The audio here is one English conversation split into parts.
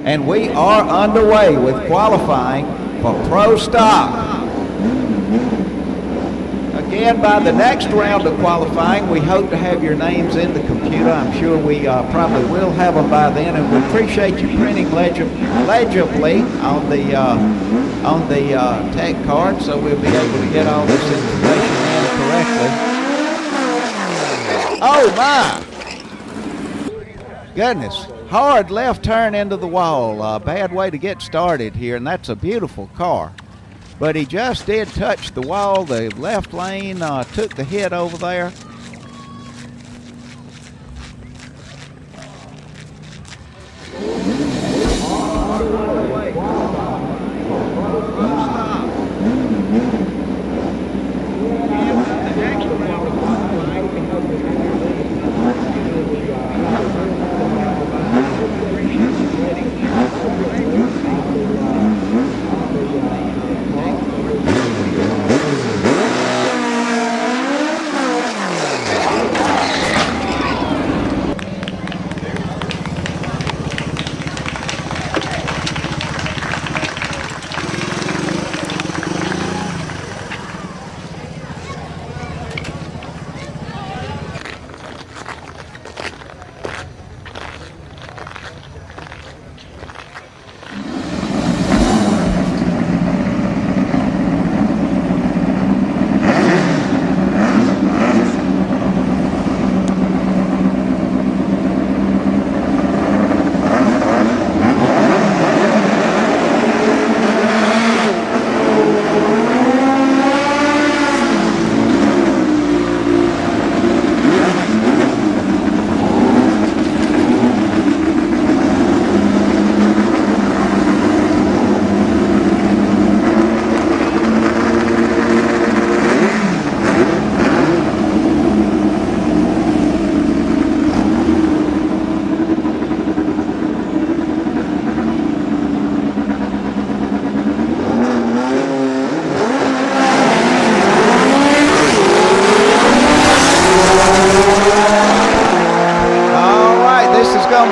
And we are underway with qualifying for Pro Stock. Again, by the next round of qualifying, we hope to have your names in the computer. I'm sure we probably will have them by then, and we appreciate you printing legibly on the tag card, so we'll be able to get all this information in correctly. Oh my! Goodness, hard left turn into the wall. Bad way to get started here, and that's a beautiful car. But he just did touch the wall. The left lane took the hit over there.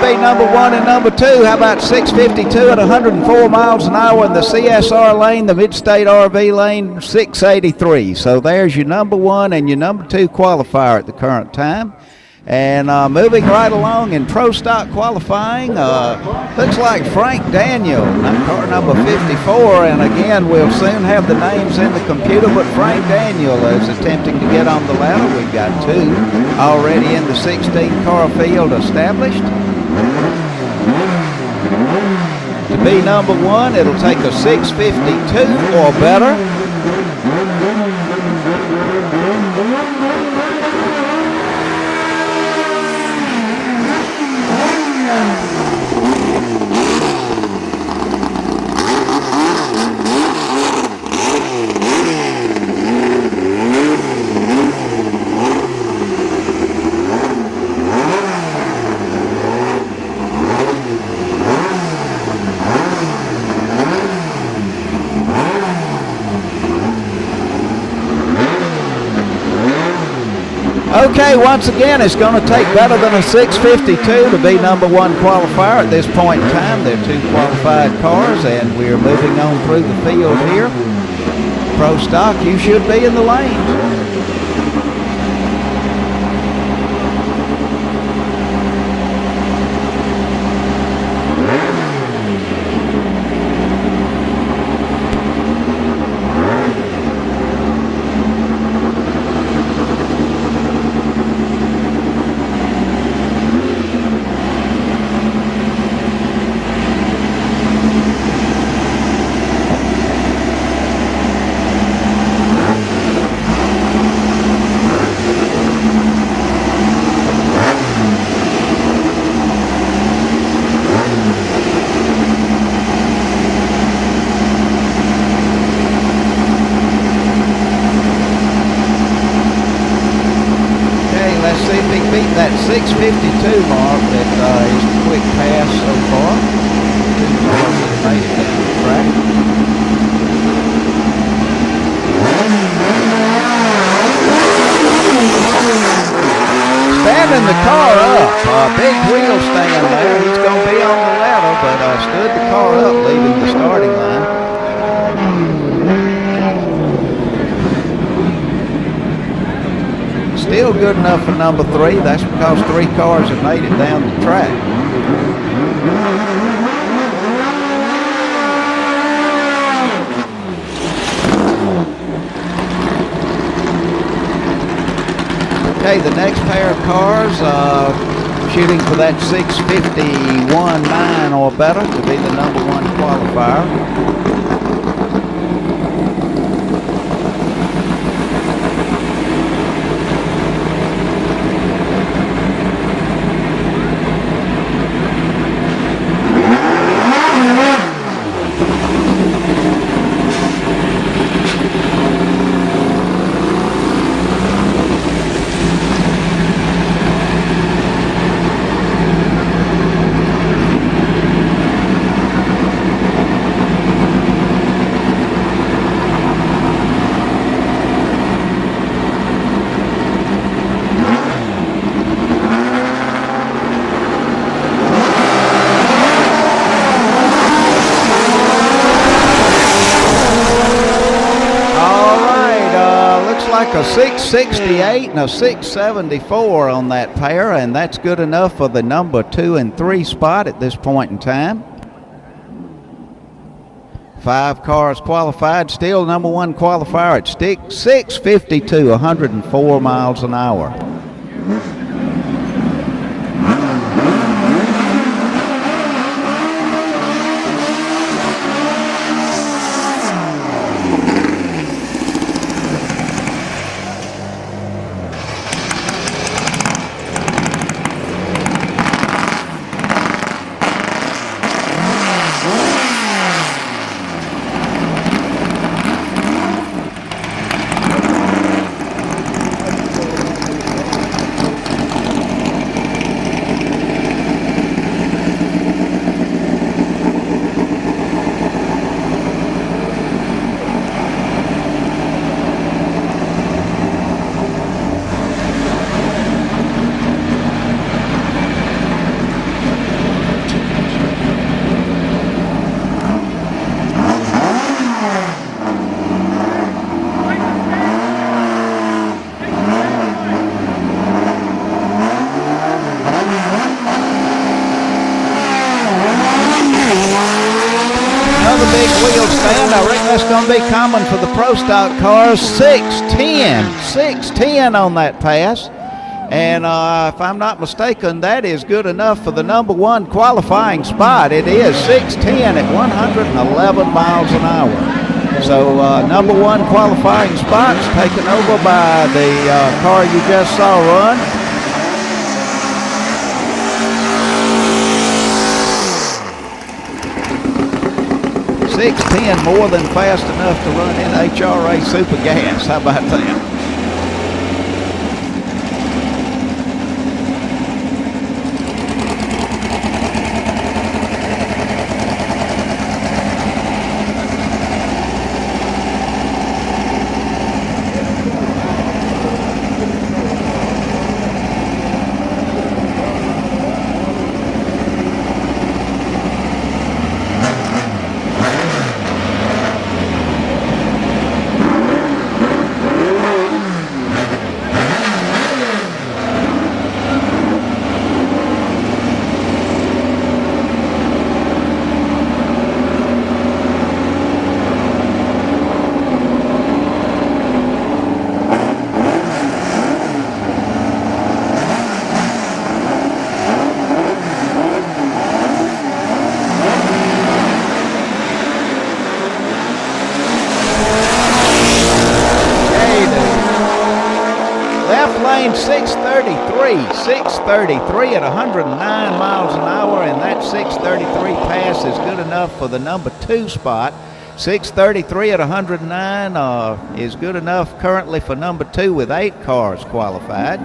Number 1 and number 2. How about 652 at 104 miles an hour in the CSR lane, the Midstate RV lane, 683. So there's your number 1 and your number 2 qualifier at the current time. And moving right along in Pro Stock qualifying, looks like Frank Daniel, car number 54. And again, we'll soon have the names in the computer, but Frank Daniel is attempting to get on the ladder. We've got 2 already in the 16-car field established. To be number 1, it'll take a 652 or better. Okay, once again, it's going to take better than a 652 to be number 1 qualifier at this point in time. They're 2 qualified cars, and we're moving on through the field here. Pro Stock, you should be in the lanes. That 652 mark that is the quick pass so far. 2 cars that made it down the track. Standing the car up, big wheel stand there. He's going to be on the ladder, but but stood the car up leaving the starting line. Still good enough for number 3. That's because 3 cars have made it down the track. Okay, the next pair of cars shooting for that 6:51.9 or better to be the number 1 qualifier. Like a 668 and a 674 on that pair, and that's good enough for the number 2 and 3 spot at this point in time. 5 cars qualified, still number 1 qualifier at 6:52, 104 miles an hour. I reckon that's going to be common for the Pro Stock cars. 6:10 on that pass. And if I'm not mistaken, that is good enough for the number 1 qualifying spot. It is 6:10 at 111 miles an hour. So number 1 qualifying spot's taken over by the car you just saw run. 6:10 more than fast enough to run in HRA Super Gas. How about that? lane 633 at 109 miles an hour, and that 633 pass is good enough for the number 2 spot. 633 at 109 is good enough currently for number 2 with 8 cars qualified.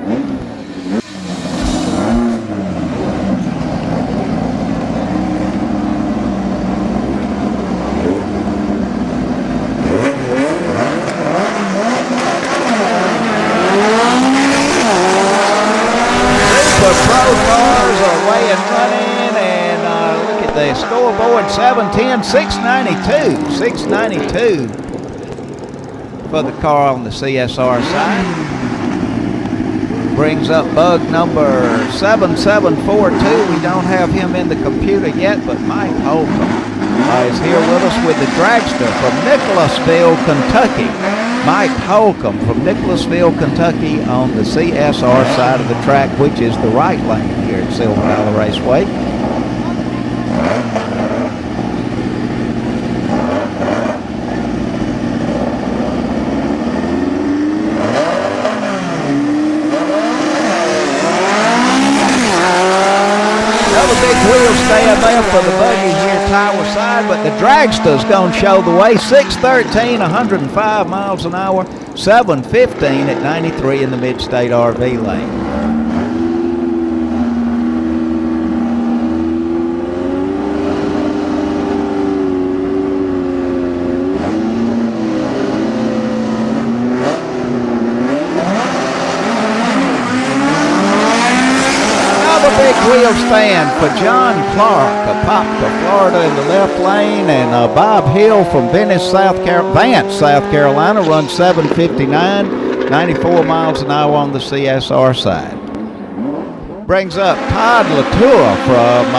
scoreboard, 710, 692. 692 for the car on the CSR side. Brings up bug number 7742. We don't have him in the computer yet, but Mike Holcomb is here with us with the dragster from Nicholasville, Kentucky. Mike Holcomb from Nicholasville, Kentucky on the CSR side of the track, which is the right lane here at Silver Valley Raceway. Wheel stand there for the buggy here Tower side, but the dragster's going to show the way. 613, 105 miles an hour, 715 at 93 in the mid-state RV lane. Wheel stand for John Clark of Popka, Florida in the left lane, and Bob Hill from Vance, South Carolina, runs 759, 94 miles an hour on the CSR side. Brings up Todd Latour from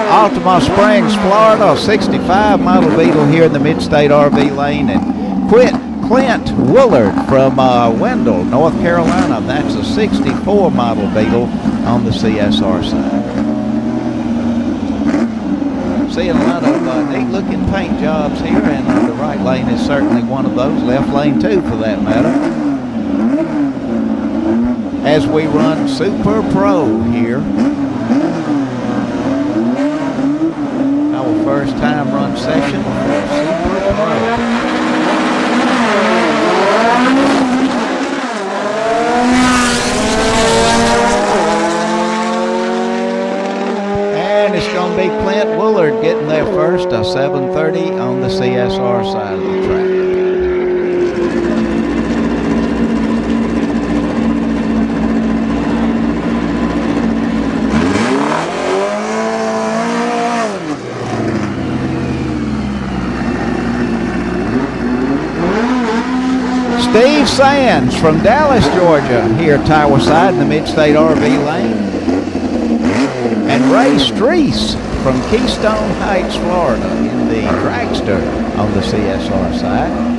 Altamont Springs, Florida, 65 model Beetle here in the mid-state RV lane, and Clint Willard from Wendell, North Carolina. That's a 64 model Beetle on the CSR side. Seeing a lot of neat looking paint jobs here, and the right lane is certainly one of those, left lane too for that matter. As we run Super Pro here. Our first time run session for Super Pro. And it's going to be Clint Willard getting there first, a 730 on the CSR side of the track. Steve Sands from Dallas, Georgia, here Tower side in the mid-state RV lane. And Ray Streese from Keystone Heights, Florida in the dragster on the CSR side.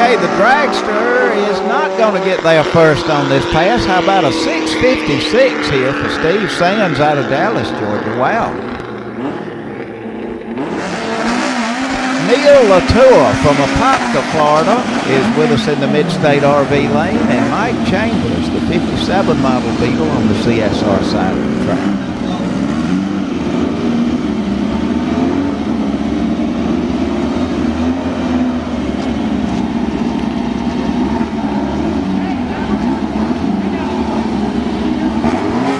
The dragster is not going to get there first on this pass. How about a 656 here for Steve Sands out of Dallas, Georgia? Wow. Neil Latour from Apopka, Florida is with us in the mid-state RV lane, and Mike Chambers, the 57 model Beetle on the CSR side of the track.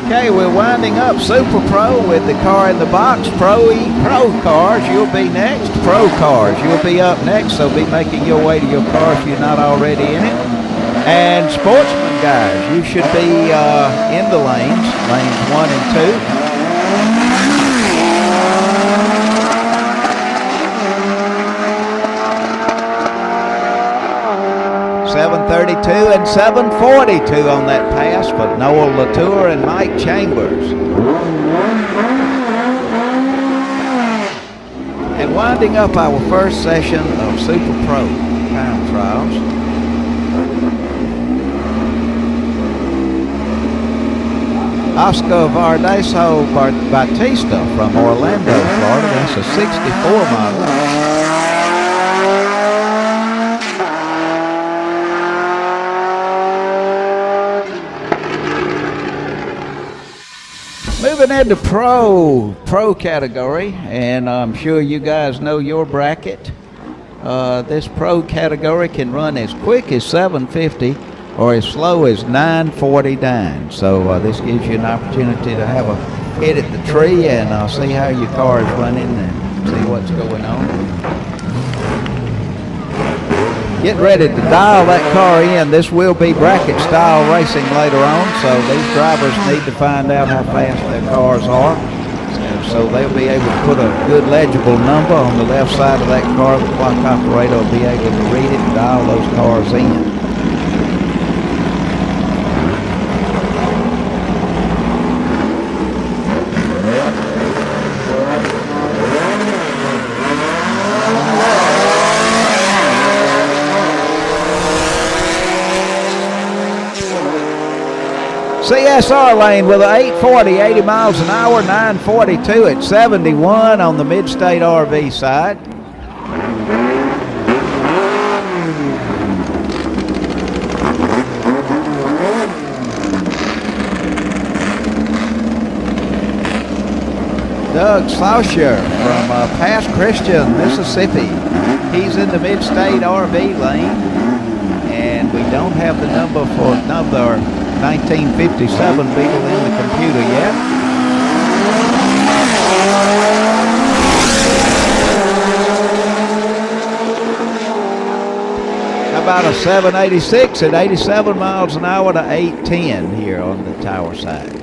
Okay, we're winding up Super Pro with the car in the box. Pro cars, you'll be next. Pro cars, you'll be up next, so be making your way to your car if you're not already in it. And Sportsman guys, you should be in the lanes 1 and 2. 732 and 742 on that pass for Noel Latour and Mike Chambers. And winding up our first session of Super Pro time trials. Oscar Vardeso Batista from Orlando, Florida. That's a 64 model. Moving into pro category, and I'm sure you guys know your bracket. This pro category can run as quick as 750 or as slow as 949. So this gives you an opportunity to have a hit at the tree and see how your car is running and see what's going on. Get ready to dial that car in. This will be bracket style racing later on, so these drivers need to find out how fast their cars are. So they'll be able to put a good legible number on the left side of that car. The clock operator will be able to read it and dial those cars in. CSR lane with an 840, 80 miles an hour, 942 at 71 on the Mid-State RV side. Doug Slauscher from Pass Christian, Mississippi. He's in the Mid-State RV lane, and we don't have the number for another 1957 Beetle in the computer yet. How about a 786 at 87 miles an hour to 810 here on the tower side.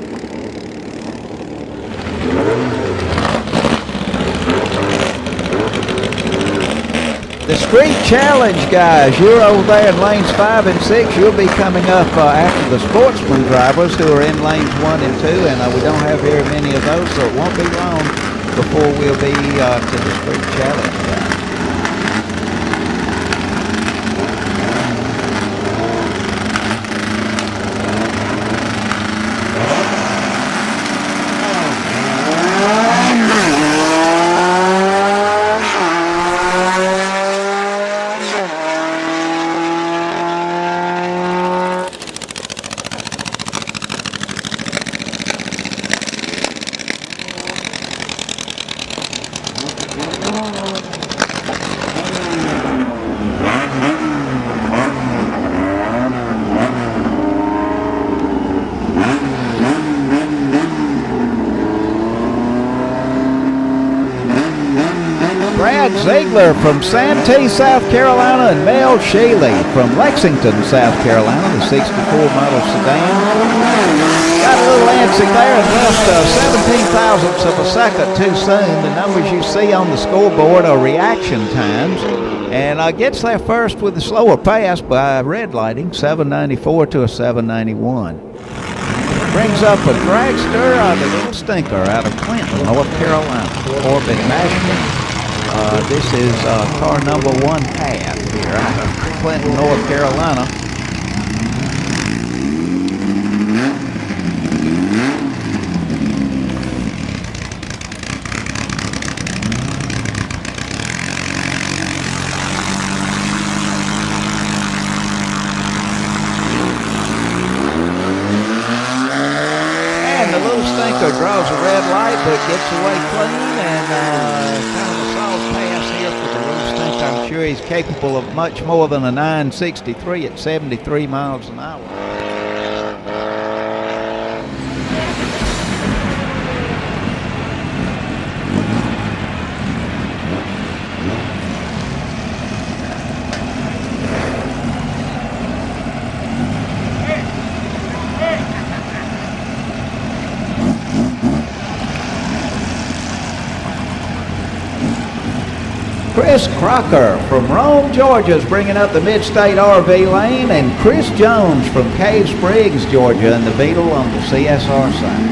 The Street Challenge guys, you're over there in lanes 5 and 6. You'll be coming up after the Sportsman drivers who are in lanes 1 and 2, and we don't have very many of those, so it won't be long before we'll be to the Street Challenge guys. Ziegler from Santee, South Carolina, and Mel Shealy from Lexington, South Carolina, the 64 model sedan. Got a little antsy there and left 17 thousandths of a second too soon. The numbers you see on the scoreboard are reaction times, and gets there first with a slower pass by red lighting, 794 to a 791. Brings up a dragster, the little stinker out of Clinton, North Carolina, Corbin National. This is car number 1 half here out of Clinton, North Carolina. And the little stinker draws a red light but gets away clean, and kind of a solid pass here for the little stinker. I'm sure he's capable of much more than a 963 at 73 miles an hour. Chris Crocker from Rome, Georgia is bringing up the Mid-State RV lane, and Chris Jones from Cave Springs, Georgia, in the Beetle on the CSR side.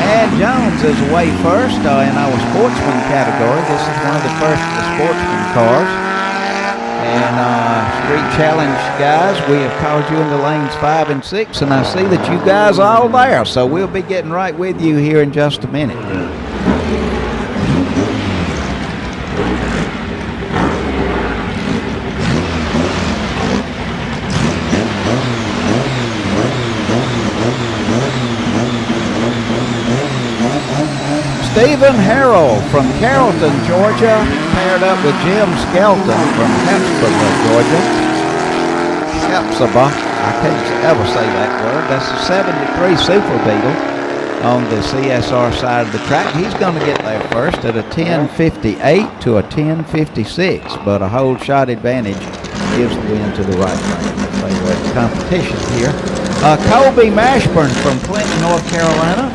And Jones is away first in our Sportsman category. This is one of the first of the Sportsman cars. And Street Challenge guys, we have called you into lanes 5 and 6, and I see that you guys are all there, so we'll be getting right with you here in just a minute. Stephen Harrell from Carrollton, Georgia, paired up with Jim Skelton from Hepzibah, Georgia. Hepzibah, I can't ever say that word. That's the 73 Super Beetle on the CSR side of the track. He's going to get there first at a 10:58 to a 10:56, but a whole shot advantage gives the win to the right lane. Favorite competition here. Colby Mashburn from Clinton, North Carolina,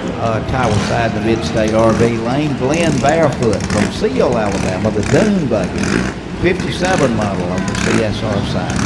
Tower side, the Mid-State RV lane. Glenn Barefoot from Seal, Alabama, the Dune Buggy, 57 model on the CSR side.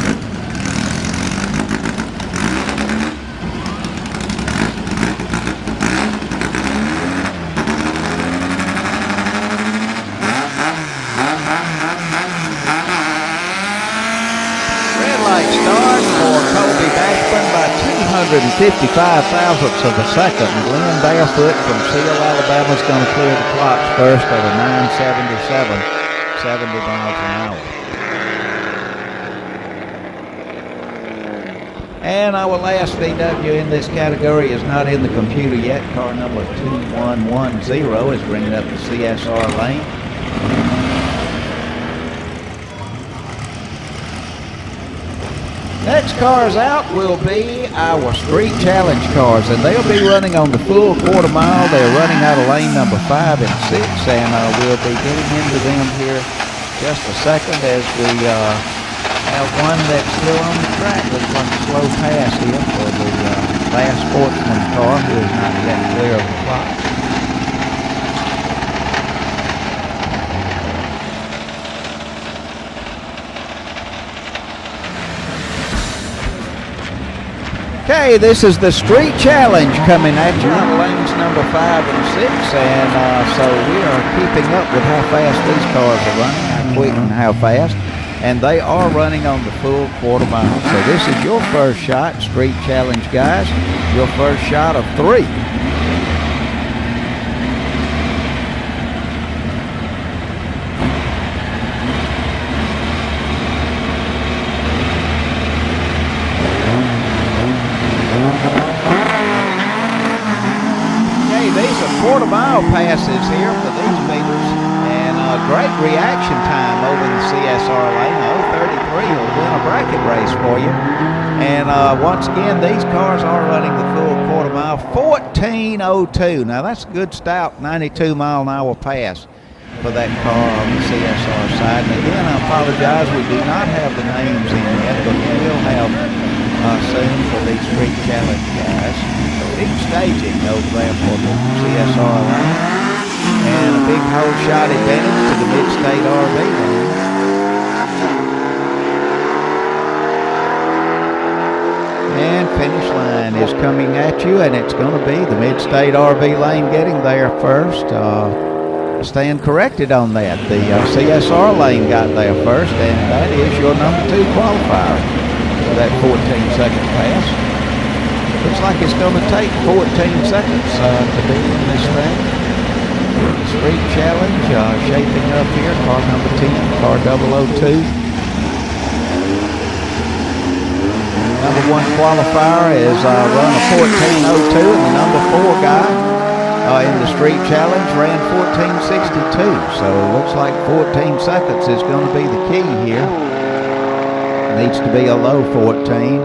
For Colby Mashburn by 255 thousandths of a second. Glenn Barefoot from Seal, Alabama is going to clear the clocks first at a 9:77, 70 miles an hour. And our last VW in this category is not in the computer yet. Car number 2110 is bringing up the CSR lane. Next cars out will be our Street Challenge cars, and they'll be running on the full quarter mile. They're running out of lane number 5 and 6, and we'll be getting into them here just a second as we have one that's still on the track. Looks like a slow pass here for the last Sportsman car who is not yet clear of the clock. Okay, this is the Street Challenge coming at you on lanes number 5 and 6, and so we are keeping up with how fast these cars are running, how quick and how fast, and they are running on the full quarter mile. So this is your first shot, Street Challenge guys, your first shot of 3. Quarter mile passes here for these beaters, and a great reaction time over the CSR lane. 0:33 will win a bracket race for you. And once again, these cars are running the full quarter mile. 14:02. Now that's a good stout 92 mile an hour pass for that car on the CSR side. And again, I apologize, we do not have the names in yet, but we will have soon for these Street Challenge guys. Big staging over there for the CSR lane, and a big whole shot advantage to the Mid-State RV lane. And finish line is coming at you, and it's going to be the Mid-State RV lane getting there first. Stand corrected on that. The CSR lane got there first, and that is your number 2 qualifier for that 14-second pass. Looks like it's going to take 14 seconds to be in this thing. Street Challenge shaping up here. Car number 10, car 002. Number 1 qualifier is run a 14:02, and the number 4 guy in the Street Challenge ran 14:62. So it looks like 14 seconds is going to be the key here. Needs to be a low 14.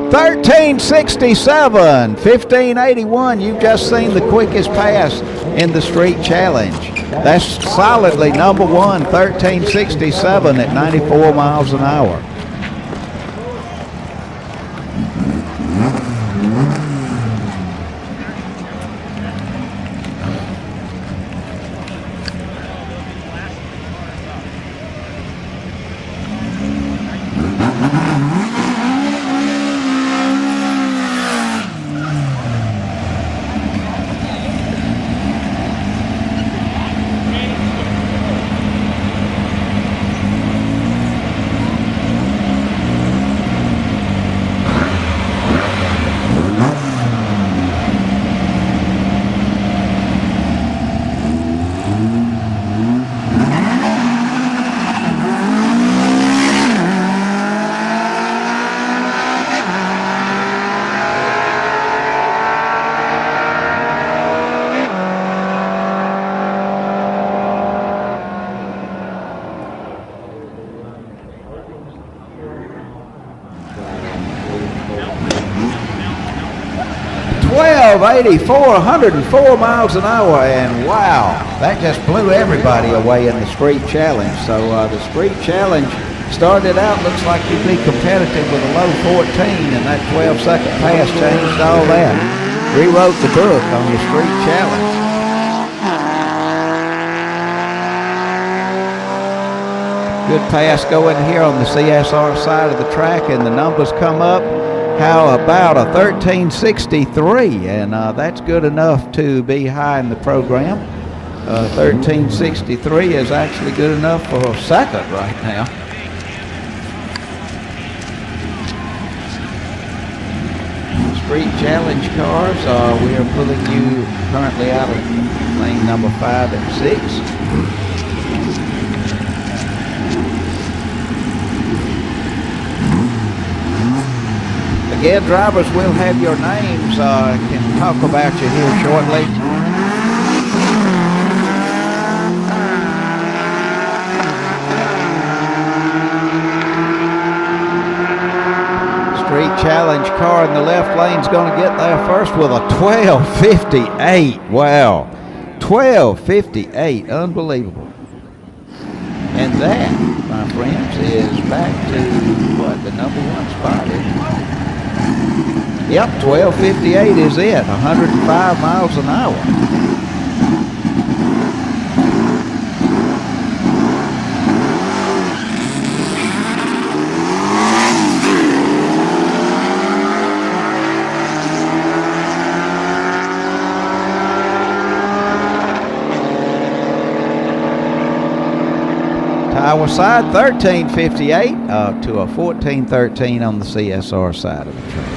13:67, 15:81. You've just seen the quickest pass in the Street Challenge. That's solidly number 1, 13:67 at 94 miles an hour. 1284, 104 miles an hour, and wow, that just blew everybody away in the street challenge. So the street challenge started out, looks like you'd be competitive with a low 14, and that 12-second pass changed all that. Rewrote the book on the street challenge. Good pass going here on the CSR side of the track, and the numbers come up. How about a 1363? And that's good enough to be high in the program. 1363 is actually good enough for a second right now. Street challenge cars, we are pulling you currently out of lane number 5 and 6. Again, drivers will have your names. Can talk about you here shortly. Street challenge car in the left lane is going to get there first with a 1258. Wow, 1258, unbelievable. And that, my friends, is back to what, the number 1 spot, isn't it? Yep, 1258 is it, 105 miles an hour. Iowa side, 1358 to a 1413 on the CSR side of the track.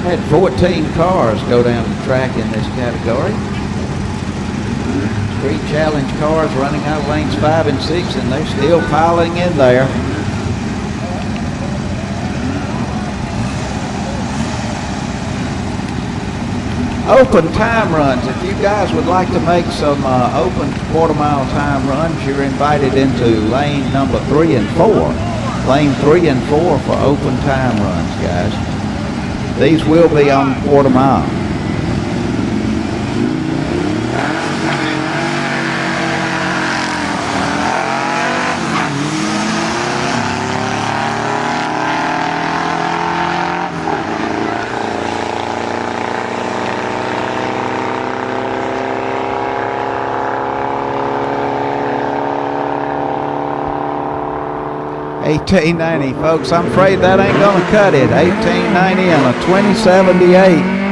Had 14 cars go down the track in this category. Street challenge cars running out of lanes 5 and 6, and they're still piling in there. Open time runs. If you guys would like to make some open quarter-mile time runs, you're invited into lane number 3 and 4. Lane 3 and 4 for open time runs, guys. These will be on quarter mile. $18.90, folks. I'm afraid that ain't gonna cut it. $18.90 and a 2078.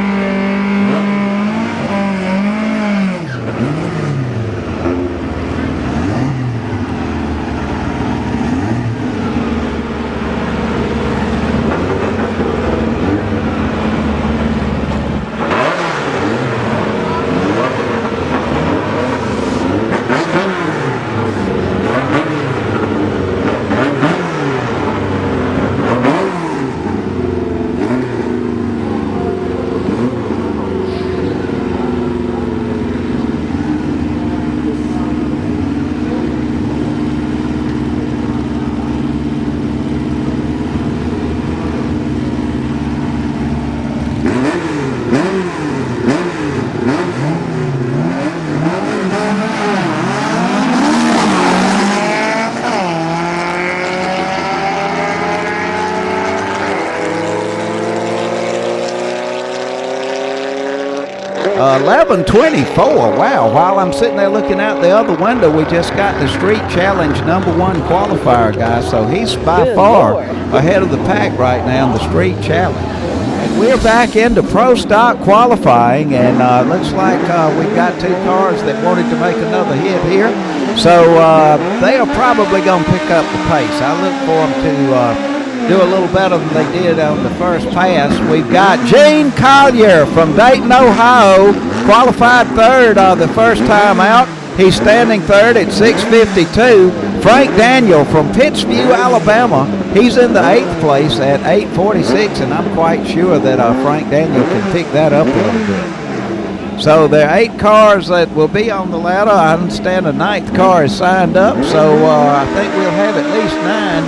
$11.24. Wow. While I'm sitting there looking out the other window, we just got the Street Challenge number 1 qualifier, guys. So he's by far ahead of the pack right now in the Street Challenge. And we're back into pro stock qualifying, and looks like we've got 2 cars that wanted to make another hit here. So they are probably going to pick up the pace. I look for them to do a little better than they did on the first pass. We've got Gene Collier from Dayton, Ohio, qualified 3rd the first time out. He's standing 3rd at 6:52. Frank Daniel from Pittsview, Alabama, he's in the 8th place at 8:46, and I'm quite sure that Frank Daniel can pick that up a little bit. So there are 8 cars that will be on the ladder. I understand a 9th car is signed up, so I think we'll have at least 9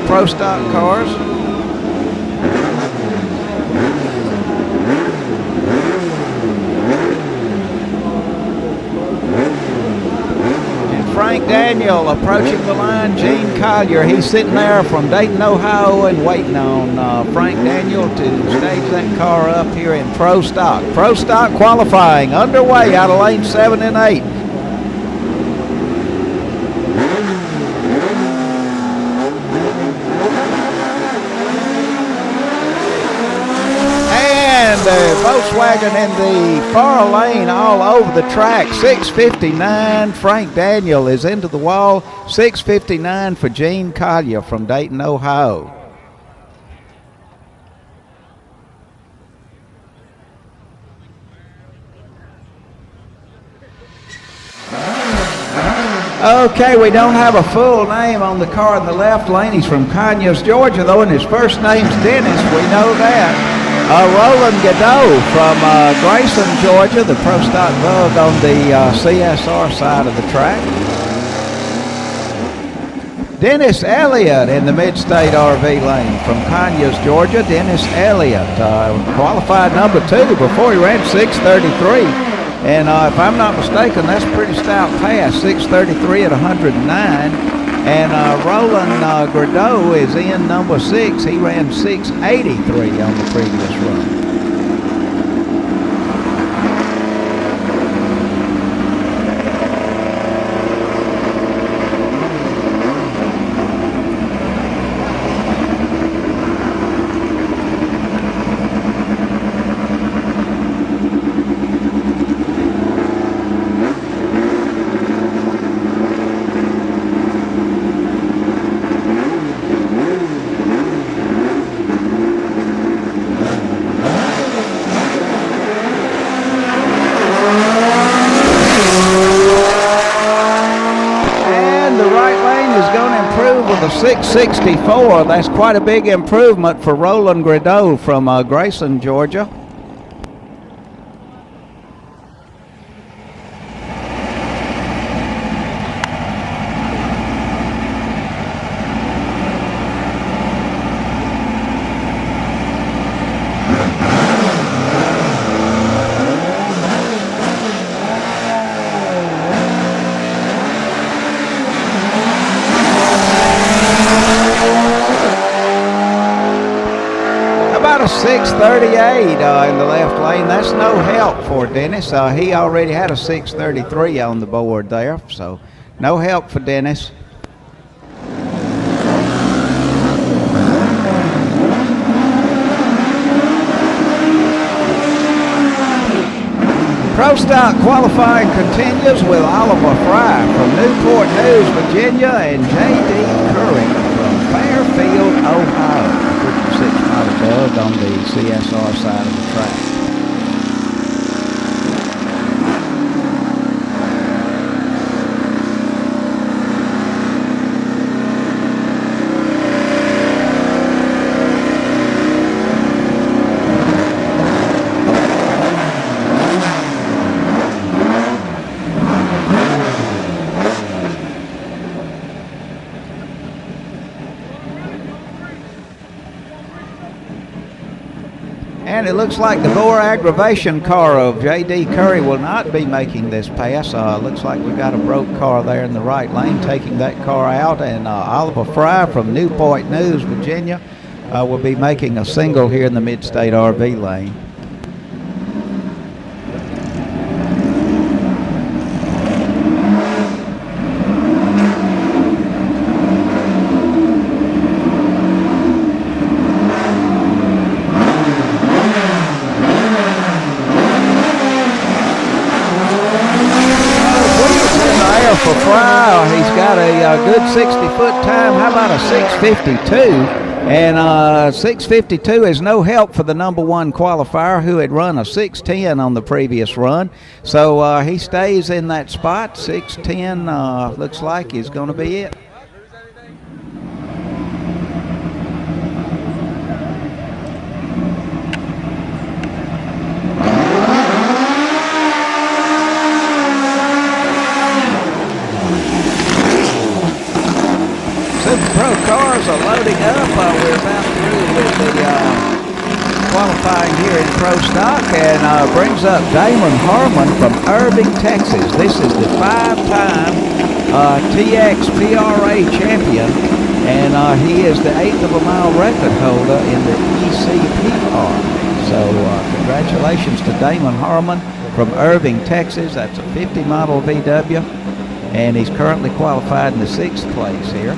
pro stock cars. Frank Daniel approaching the line. Gene Collier, he's sitting there from Dayton, Ohio, and waiting on Frank Daniel to stage that car up here in Pro Stock. Pro Stock qualifying underway out of lane 7 and 8. The Volkswagen in the far lane all over the track. 6:59. Frank Daniel is into the wall. 6:59 for Gene Collier from Dayton, Ohio. Okay, we don't have a full name on the car in the left lane. He's from Conyers, Georgia, though, and his first name's Dennis. We know that. Roland Godot from Grayson, Georgia, the Pro Stock Bug on the CSR side of the track. Dennis Elliott in the Mid-State RV lane from Conyers, Georgia. Dennis Elliott qualified number 2 before he ran 6:33. And if I'm not mistaken, that's a pretty stout pass, 6:33 at 109. And Roland Godot is in number 6. He ran 6:83 on the previous run. The 664, that's quite a big improvement for Roland Godot from Grayson, Georgia. A 6:38 in the left lane. That's no help for Dennis. He already had a 6:33 on the board there, so no help for Dennis. Pro Stock qualifying continues with Oliver Fry from Newport News, Virginia, and J.D. Curry from Fairfield, Ohio. 56-mile Bug on the CSR side of the track. And it looks like the bore aggravation car of J.D. Curry will not be making this pass. Looks like we've got a broke car there in the right lane, taking that car out. And Oliver Fry from Newport News, Virginia, will be making a single here in the Mid-State RV lane. For Fry, he's got a good 60-foot time. How about a 6:52? And 6:52 is no help for the number 1 qualifier who had run a 6:10 on the previous run. So he stays in that spot. 6:10 looks like is going to be it. Pro cars are qualifying here in Pro Stock, and brings up Damon Harmon from Irving, Texas. This is the 5-time TXPRA champion, and he is the 1/8 of a mile record holder in the ECPRA. So congratulations to Damon Harmon from Irving, Texas. That's a 50 model VW, and he's currently qualified in the 6th place here.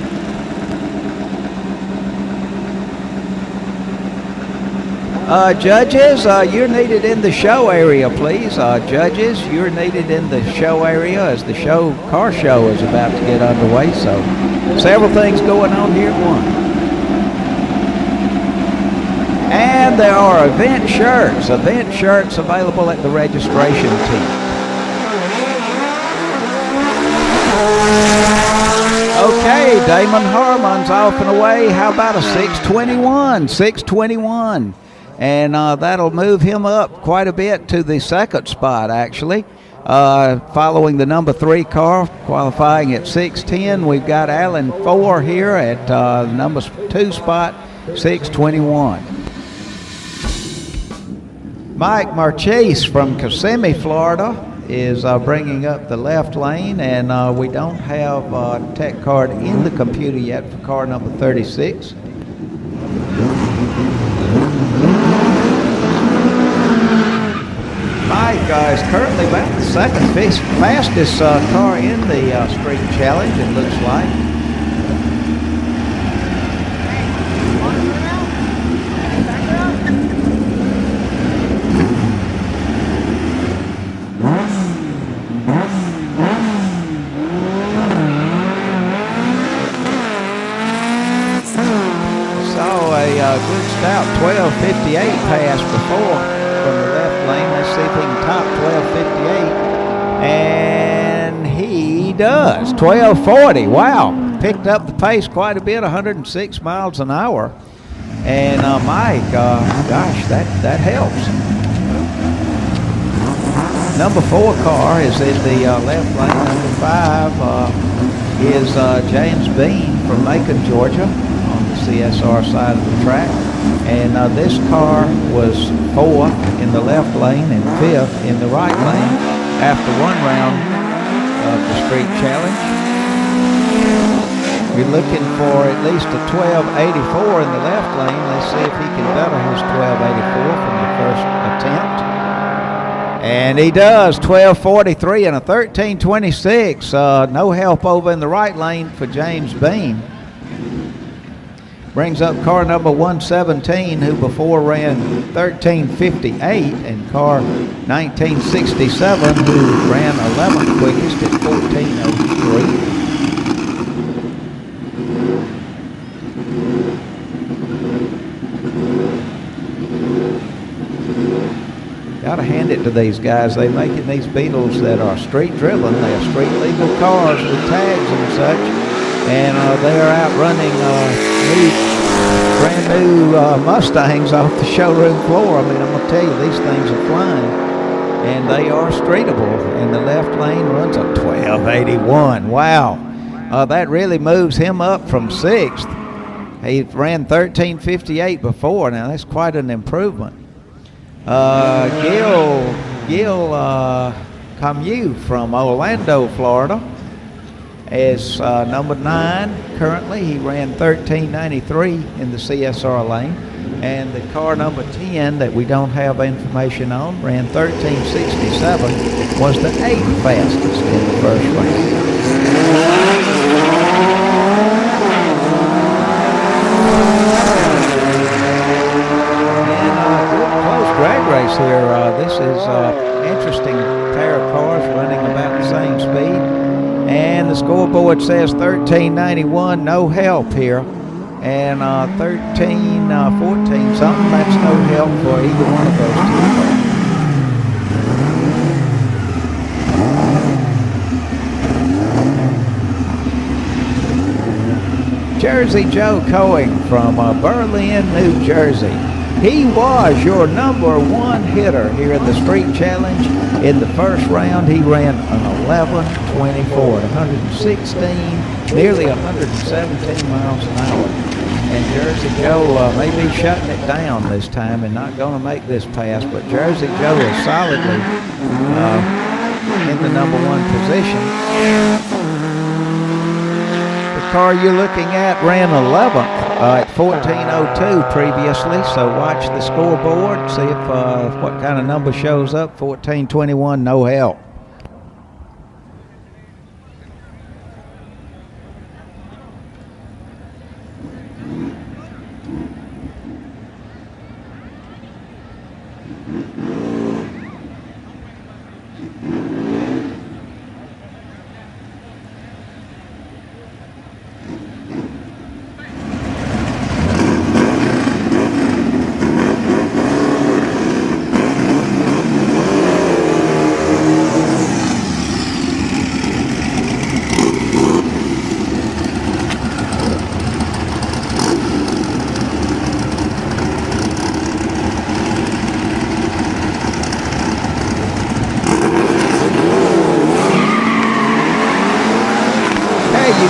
Judges, you're needed in the show area, please. Judges, you're needed in the show area as the car show is about to get underway. So several things going on here at once. And there are event shirts available at the registration tent. Okay, Damon Harmon's off and away. How about a 621? 621. And that'll move him up quite a bit to the 2nd spot, actually. Following the number 3 car, qualifying at 610. We've got Alan 4 here at number 2 spot, 621. Mike Marchese from Kissimmee, Florida, is bringing up the left lane, and we don't have a tech card in the computer yet for car number 36. Mike is currently about the 2nd fastest car in the street challenge, it looks like. Good stout 12:58 pass before from the left lane. Let's see if he can top 12:58, and he does. 12:40. Wow, picked up the pace quite a bit, 106 miles an hour. And Mike, gosh, that helps. Number 4 car is in the left lane. Number 5 is James Bean from Macon, Georgia, CSR side of the track, and this car was 4th in the left lane and 5th in the right lane after 1 round of the street challenge. We're looking for at least a 1284 in the left lane. Let's see if he can better his 1284 from the first attempt. And he does, 1243 and a 1326. No help over in the right lane for James Bean. Brings up car number 117, who before ran 1358, and car 1967, who ran 11th quickest at 1403. Gotta hand it to these guys. They're making these Beetles that are street driven. They are street legal cars with tags and such. And they are out running brand new Mustangs off the showroom floor. I mean, I'm going to tell you, these things are flying. And they are streetable. And the left lane runs a 1281. Wow. That really moves him up from 6th. He ran 1358 before. Now, that's quite an improvement. Gil Camus from Orlando, Florida, is number 9 currently. He ran 1393 in the CSR lane, and the car number 10 that we don't have information on ran 1367, was the 8th fastest in the first race. And good close drag race here. This is interesting pair of cars running about the same speed. And the scoreboard says 1391, no help here. And 1314 something, that's no help for either one of those two cars. Jersey Joe Coing from Berlin, New Jersey. He was your number 1 hitter here in the street challenge. In the first round, he ran an 11:24 at 116, nearly 117 miles an hour. And Jersey Joe may be shutting it down this time and not going to make this pass, but Jersey Joe is solidly in the number 1 position. The car you're looking at ran 11th at 14:02 previously, so watch the scoreboard, see if what kind of number shows up. 14:21, no help.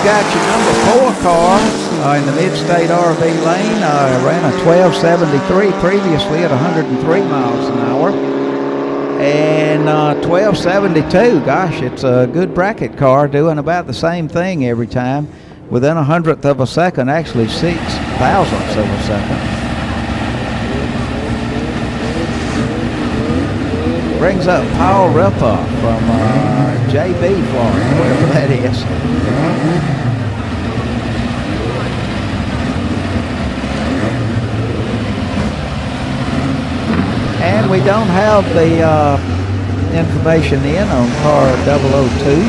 Got your number 4 car in the Mid-State RV lane. Ran a 12:73 previously at 103 miles an hour. And 12:72, gosh, it's a good bracket car doing about the same thing every time. Within 100th of a second, actually 6,000ths of a second. Brings up Paul Rippa from JB, Florida, wherever that is. And we don't have the information in on car 002.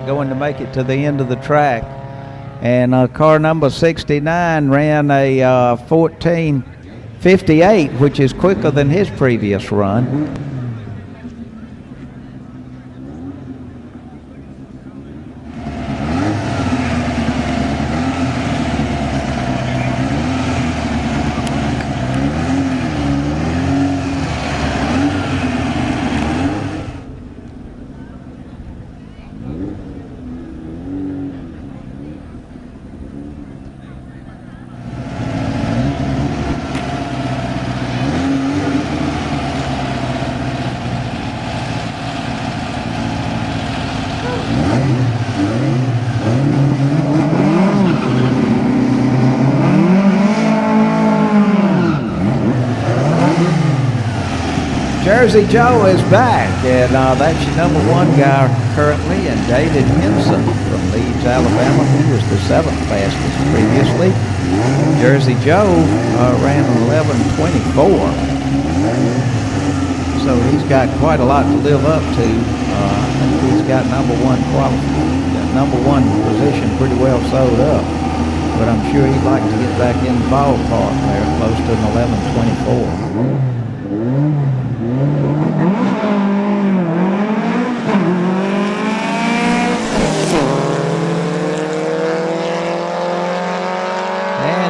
Going to make it to the end of the track, and car number 69 ran a 14:58, which is quicker than his previous run. Jersey Joe is back, and that's your number 1 guy currently, and David Henson from Leeds, Alabama. He was the 7th fastest previously. Jersey Joe ran 11:24, so he's got quite a lot to live up to. I think he's got number 1 position pretty well sewed up, but I'm sure he'd like to get back in the ballpark there, close to an 11:24.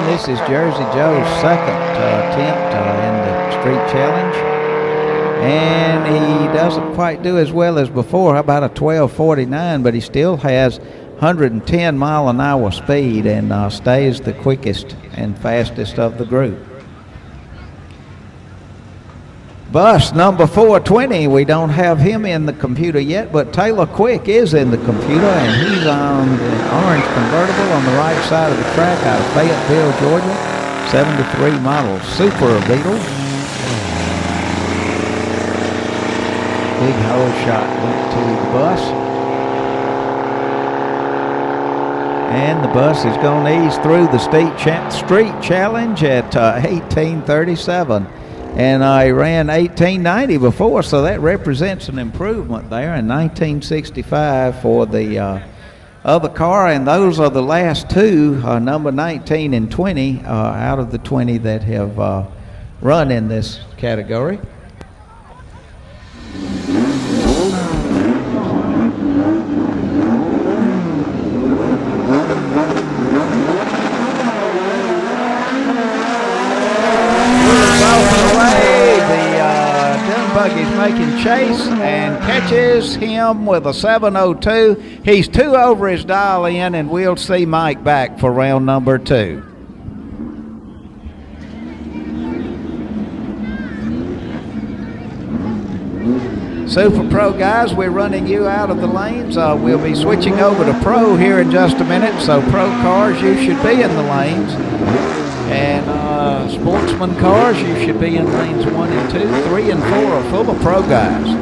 This is Jersey Joe's second attempt in the street challenge, and he doesn't quite do as well as before. How about a 12:49, but he still has 110 mile an hour speed and stays the quickest and fastest of the group. Bus number 420, we don't have him in the computer yet, but Taylor Quick is in the computer, and he's on the orange convertible on the right side of the track out of Fayetteville, Georgia. 73 model Super Beetle. Big hole shot went to the bus. And the bus is going to ease through the street challenge at 18:37. And I ran 18:90 before, so that represents an improvement there in 1965 for the other car. And those are the last two, number 19 and 20, out of the 20 that have run in this category. Buggy's making chase and catches him with a 7:02. He's 2 over his dial in, and we'll see Mike back for round number 2. Super Pro guys, we're running you out of the lanes. We'll be switching over to Pro here in just a minute, so Pro cars, you should be in the lanes. And Sportsman cars, you should be in lanes 1 and 2. 3 and 4 are full of Pro guys.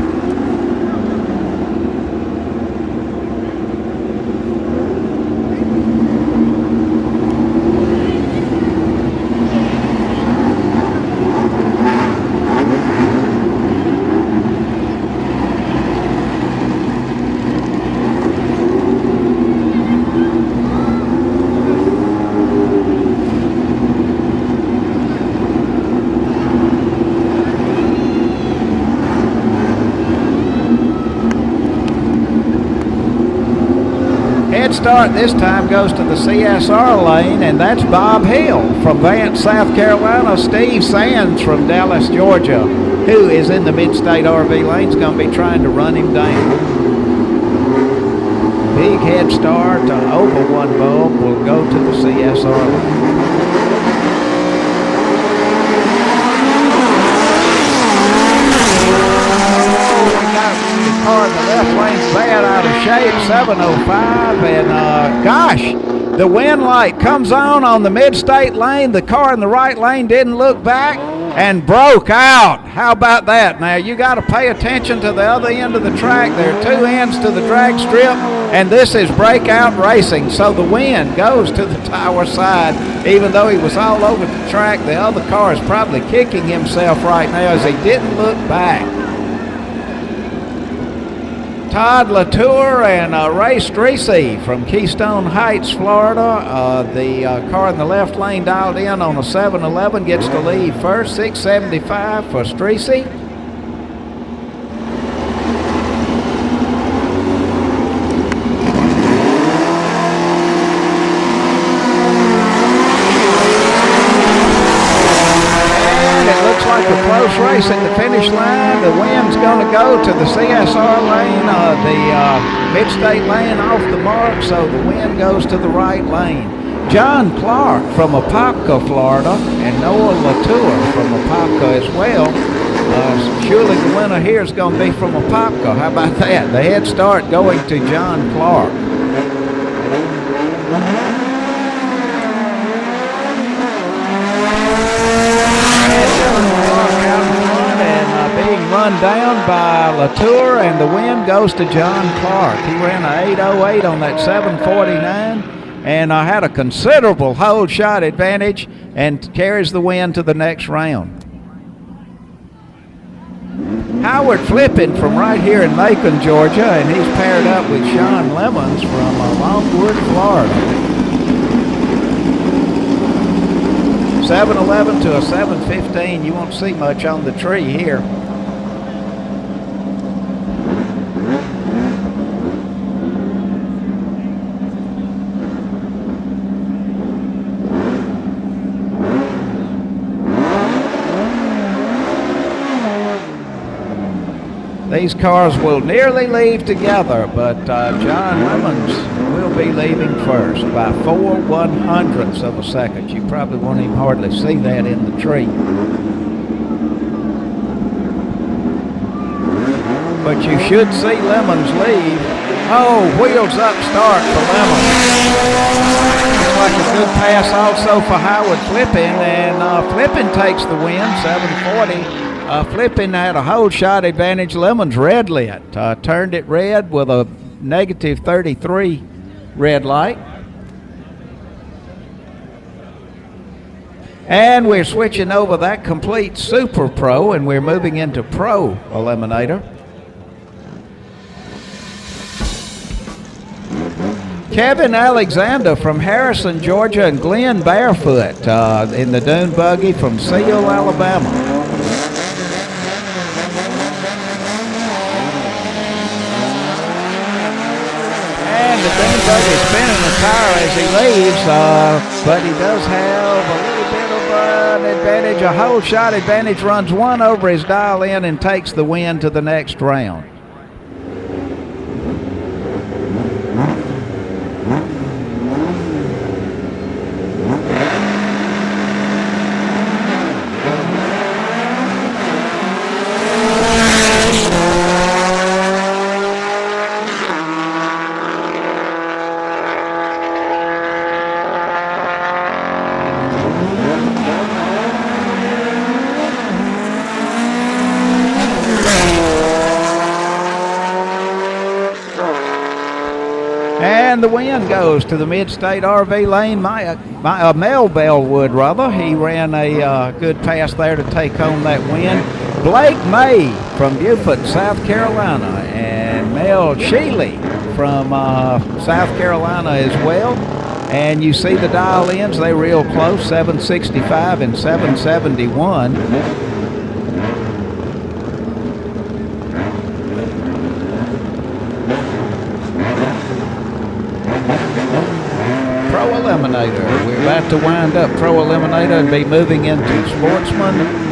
Start this time goes to the CSR lane, and that's Bob Hill from Vance, South Carolina. Steve Sands from Dallas, Georgia, who is in the mid-state RV lane, is going to be trying to run him down. Big head start over one bulb will go to the CSR lane. Car in the left lane's bad out of shape, 7:05, and gosh, the wind light comes on the mid-state lane. The car in the right lane didn't look back and broke out. How about that? Now you got to pay attention to the other end of the track. There are 2 ends to the drag strip, and this is breakout racing. So the wind goes to the tower side. Even though he was all over the track, the other car is probably kicking himself right now as he didn't look back. Todd Latour and Ray Streesey from Keystone Heights, Florida. The car in the left lane dialed in on a 711 gets the lead first, 675 for Streesey. Like a close race at the finish line. The wind's going to go to the CSR lane, the mid-state lane off the mark, so the wind goes to the right lane. John Clark from Apopka, Florida, and Noah Latour from Apopka as well. Surely the winner here is going to be from Apopka. How about that? The head start going to John Clark. Run down by Latour, and the win goes to John Clark. He ran an 8:08 on that 749 and had a considerable hold shot advantage and carries the win to the next round. Howard Flippin from right here in Macon, Georgia, and he's paired up with Sean Lemons from Longwood, Florida. 711 to a 715. You won't see much on the tree here. These cars will nearly leave together, but John Lemons will be leaving first by 4/100ths of a second. You probably won't even hardly see that in the tree. But you should see Lemons leave. Oh, wheels up start for Lemons. Looks like a good pass also for Howard Flippin, and Flippin takes the win, 740. Flipping had a hold shot advantage. Lemon's red lit. Turned it red with a negative 33 red light. And we're switching over. That completes Super Pro, and we're moving into Pro Eliminator. Kevin Alexander from Harrison, Georgia, and Glenn Barefoot in the dune buggy from Seal, Alabama. And the dune buggy spinning the tire as he leaves, but he does have a little bit of an advantage. A whole shot advantage, runs one over his dial in and takes the win to the next round. And the win goes to the Mid-State RV Lane, Mel Bellwood, rather. He ran a good pass there to take home that win. Blake May from Beaufort, South Carolina, and Mel Sheely from South Carolina as well. And you see the dial-ins, they're real close, 765 and 771. Pro Eliminator. We're about to wind up Pro Eliminator and be moving into Sportsman.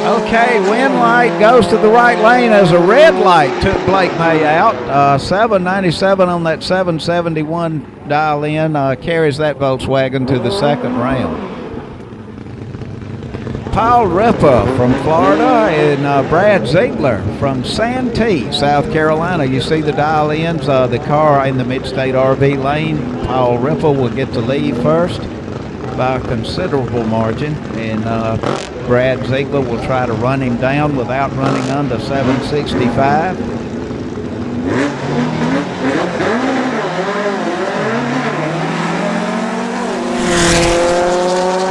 Okay, win light goes to the right lane as a red light took Blake May out. 797 on that 771 dial in carries that Volkswagen to the second round. Paul Ripper from Florida and Brad Ziegler from Santee, South Carolina. You see the dial ins, the car in the Mid-State RV Lane. Paul Ripper will get to leave first by a considerable margin, and Brad Ziegler will try to run him down without running under 765.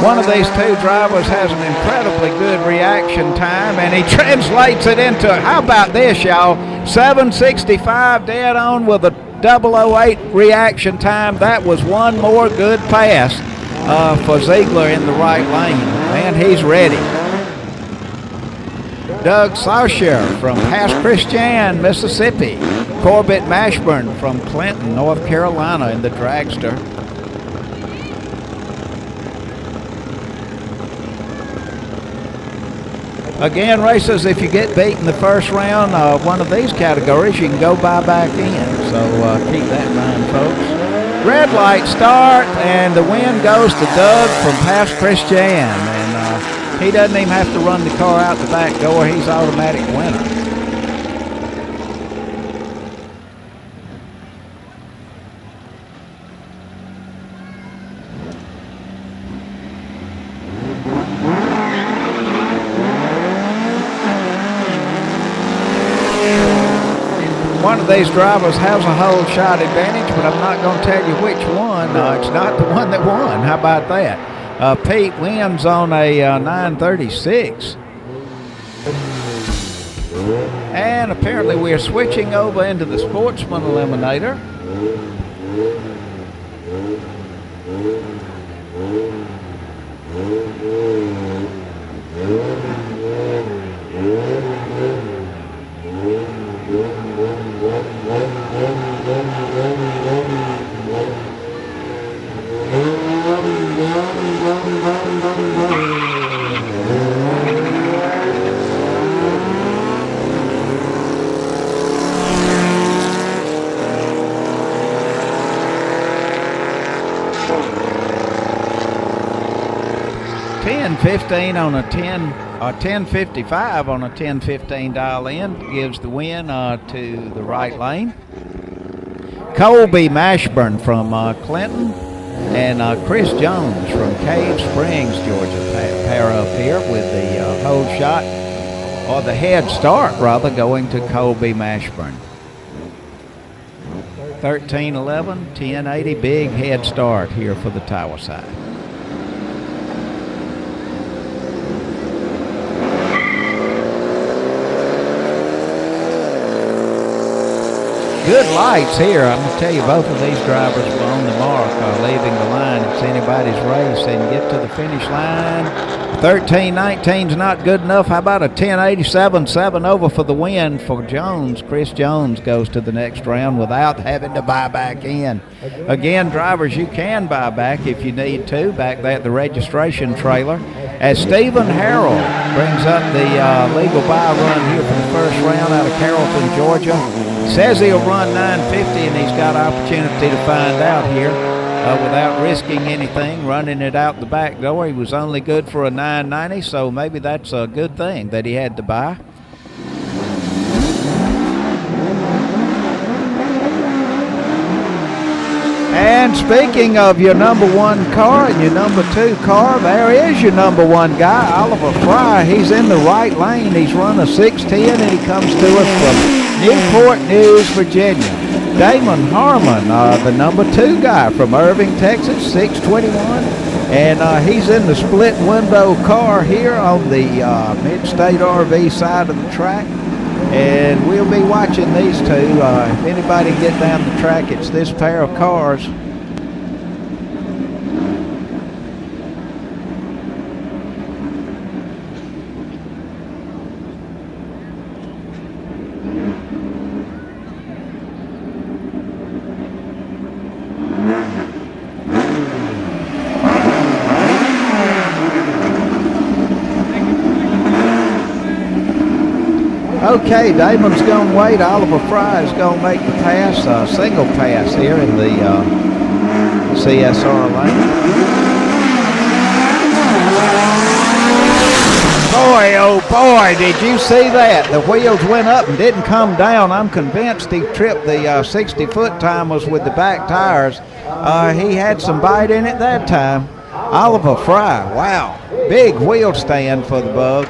One of these two drivers has an incredibly good reaction time, and he translates it into, how about this, y'all, 765 dead on with a 008 reaction time. That was one more good pass for Ziegler in the right lane, and he's ready. Doug Saucher from Pass Christian, Mississippi. Corbett Mashburn from Clinton, North Carolina in the dragster. Again, racers, if you get beat in the first round, one of these categories, you can go buy back in. So keep that in mind, folks. Red light start, and the win goes to Doug from Pass Christian. And he doesn't even have to run the car out the back door. He's automatic winner. One of these drivers has a whole shot advantage, but I'm not going to tell you which one. It's not the one that won. How about that? Pete wins on a 936. And apparently we're switching over into the Sportsman Eliminator. 10:15 on a 10:55 on a 10:15 dial in gives the win to the right lane. Colby Mashburn from Clinton and Chris Jones from Cave Springs, Georgia, pair up here with the hole shot, or the head start rather, going to Colby Mashburn. 13:11, 10:80, big head start here for the Tower side. Good lights here. I'm going to tell you, both of these drivers were on the mark, leaving the line. It's anybody's race and get to the finish line. 13:19's not good enough. How about a 10:87, 7 over for the win for Jones? Chris Jones goes to the next round without having to buy back in. Again, drivers, you can buy back if you need to, back there at the registration trailer. As Stephen Harrell brings up the legal buy run here for the first round out of Carrollton, Georgia. Says he'll run 950, and he's got opportunity to find out here without risking anything, running it out the back door. He was only good for a 990, so maybe that's a good thing that he had to buy. And speaking of your number one car and your number two car, there is your number one guy, Oliver Fry. He's in the right lane. He's run a 610, and he comes to us from Newport News, Virginia. Damon Harmon, the number two guy from Irving, Texas, 621. And he's in the split window car here on the Mid-State RV side of the track. And we'll be watching these two. If anybody can get down the track, it's this pair of cars. Okay, Damon's going to wait. Oliver Fry is going to make the pass, single pass here in the CSR lane. Boy, oh boy, did you see that? The wheels went up and didn't come down. I'm convinced he tripped the 60-foot timers with the back tires. He had some bite in it that time. Oliver Fry, wow. Big wheel stand for the Bug.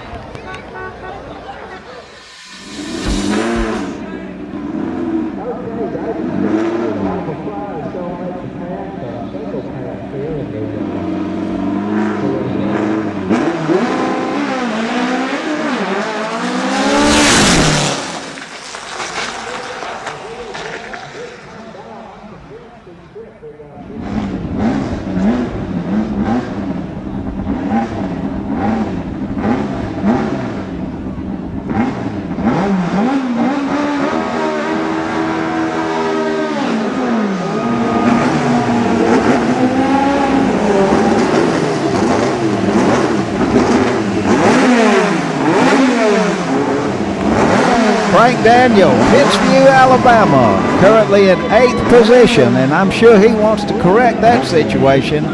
Frank Daniel, Pittsview, Alabama, currently in 8th position, and I'm sure he wants to correct that situation.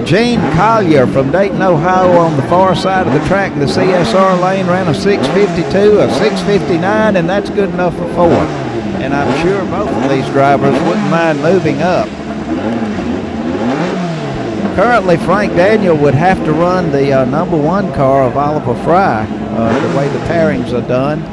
Gene Collier from Dayton, Ohio, on the far side of the track in the CSR lane, ran a 652, a 659, and that's good enough for 4th. And I'm sure both of these drivers wouldn't mind moving up. Currently, Frank Daniel would have to run the number one car of Oliver Fry, the way the pairings are done.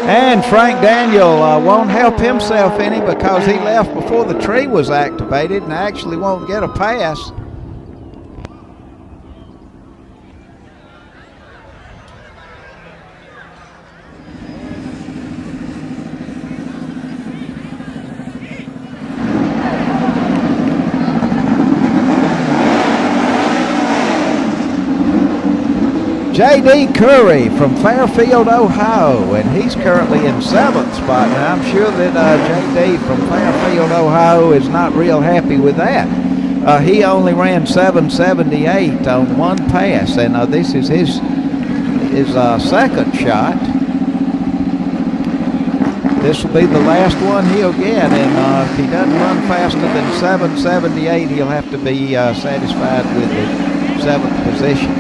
And Frank Daniel won't help himself any because he left before the tree was activated and actually won't get a pass. J.D. Curry from Fairfield, Ohio, and he's currently in 7th spot. Now, I'm sure that J.D. from Fairfield, Ohio is not real happy with that. He only ran 778 on one pass, and this is his second shot. This will be the last one he'll get, and if he doesn't run faster than 7:78, he'll have to be satisfied with the 7th position.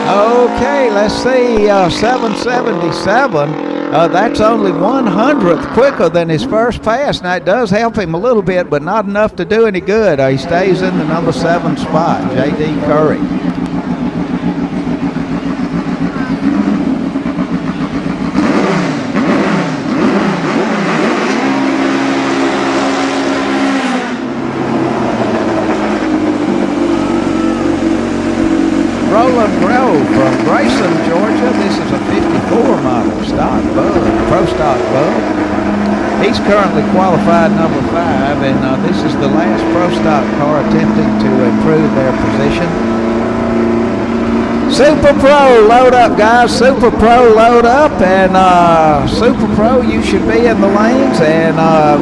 Okay, let's see, 7:77. That's only 1/100th quicker than his first pass. Now, it does help him a little bit, but not enough to do any good. He stays in the number 7 spot, J.D. Curry. From Grayson, Georgia. This is a 54 model stock bug, pro stock bug. He's currently qualified number 5, and this is the last pro stock car attempting to improve their position. Super Pro, load up, guys. Super Pro, load up, and Super Pro, you should be in the lanes, and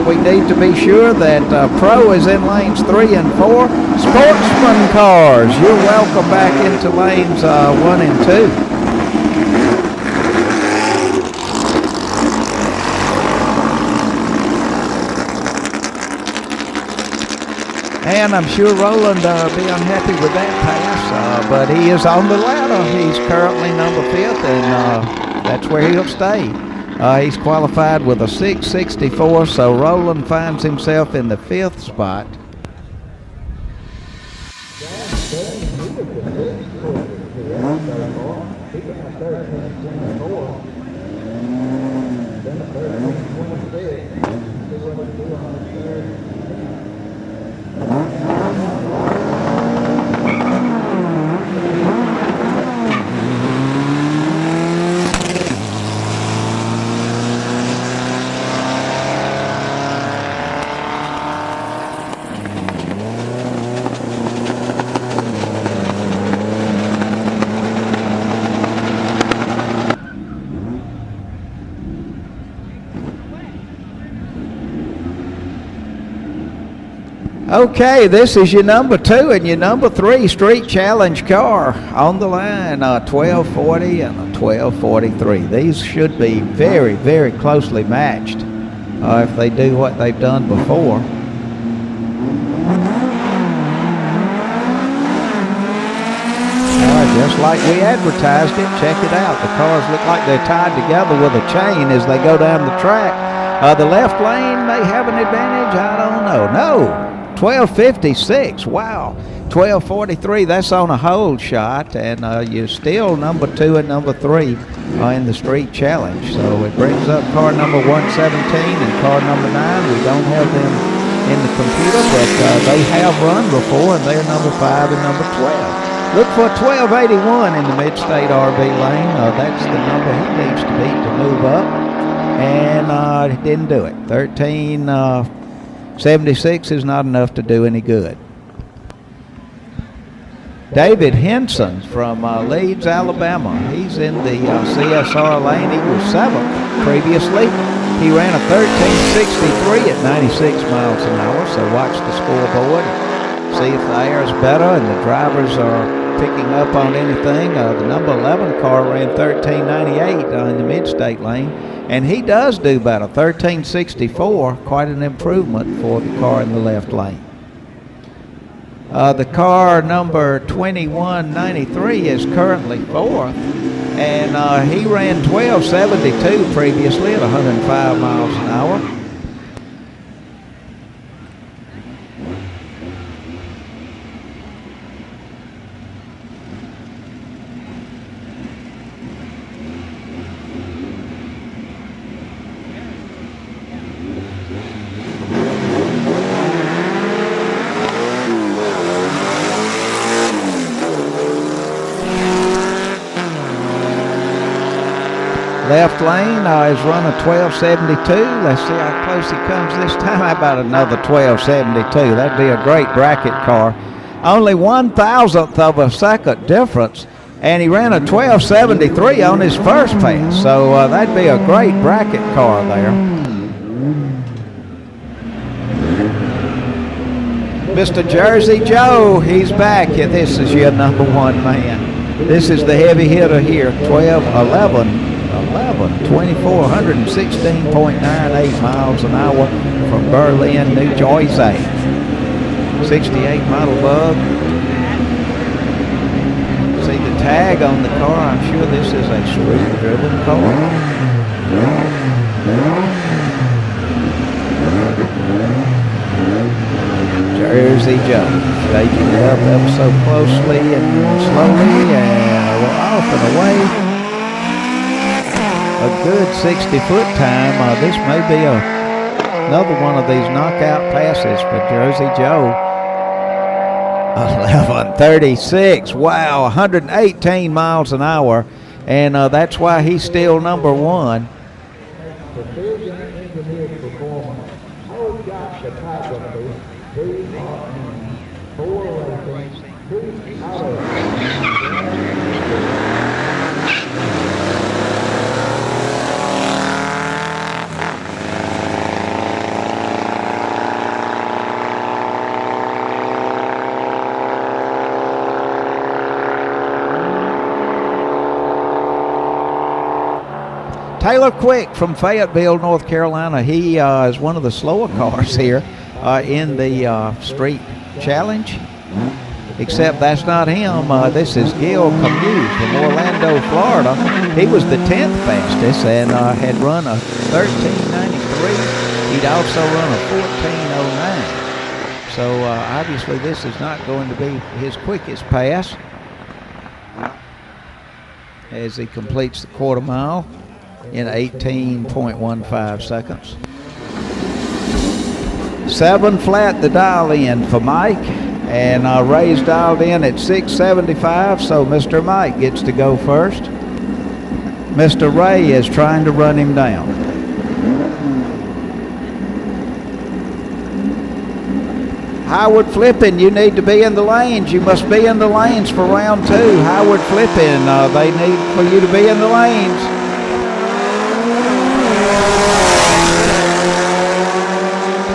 we need to be sure that Pro is in lanes 3 and 4. Sportsman cars, you're welcome back into lanes 1 and 2. And I'm sure Roland will be unhappy with that pass, but he is on the ladder. He's currently number 5th, and that's where he'll stay. He's qualified with a 6:64, so Roland finds himself in the 5th spot. Okay, this is your number 2 and your number 3 street challenge car on the line, 1240 and a 1243. These should be very, very closely matched if they do what they've done before. Just like we advertised it, check it out. The cars look like they're tied together with a chain as they go down the track. The left lane may have an advantage, I don't know. No. 1256, wow. 1243, that's on a hold shot, and you're still number 2 and number 3 in the street challenge. So it brings up car number 117 and car number 9. We don't have them in the computer, but they have run before, and they're number 5 and number 12. Look for 1281 in the Mid-State RV lane. That's the number he needs to beat to move up, and he didn't do it. 1376 is not enough to do any good. David Henson from Leeds, Alabama. He's in the CSR lane. He was 7th previously. He ran a 1363 at 96 miles an hour, so watch the scoreboard. See if the air is better and the drivers are picking up on anything. The number 11 car ran 1398 in the mid-state lane, and he does do better, 1364, quite an improvement for the car in the left lane. The car number 2193 is currently 4th, and he ran 1272 previously at 105 miles an hour. Left lane is running 12.72. Let's see how close he comes this time. How about another 12.72? That'd be a great bracket car. Only 1,000th of a second difference, and he ran a 12.73 on his first pass. So that'd be a great bracket car there. Mr. Jersey Joe, he's back. Yeah, this is your number one man. This is the heavy hitter here, 24, 116.98 miles an hour from Berlin, New Jersey. 68 model bug. See the tag on the car, I'm sure this is a street-driven car. Jersey Joe, taking it up ever so closely and slowly, and we're off and away. A good 60-foot time. This may be another one of these knockout passes for Jersey Joe. 11:36. Wow, 118 miles an hour, and that's why he's still number one. Taylor Quick from Fayetteville, North Carolina. He is one of the slower cars here in the street challenge, except that's not him. This is Gil Camus from Orlando, Florida. He was the 10th fastest and had run a 13.93. He'd also run a 14.09. So obviously this is not going to be his quickest pass as he completes the quarter mile in 18.15 seconds. 7 flat the dial in for Mike, and Ray's dialed in at 675, so Mr. Mike gets to go first. Mr. Ray is trying to run him down. Howard Flippin, you need to be in the lanes. You must be in the lanes for round 2. Howard Flippin, they need for you to be in the lanes.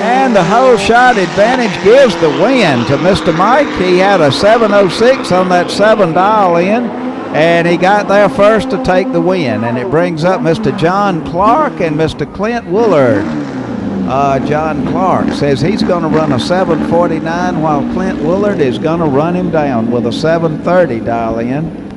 And the whole shot advantage gives the win to Mr. Mike. He had a 7.06 on that 7 dial in, and he got there first to take the win. And it brings up Mr. John Clark and Mr. Clint Woolard. John Clark says he's going to run a 7.49 while Clint Woolard is going to run him down with a 7.30 dial in.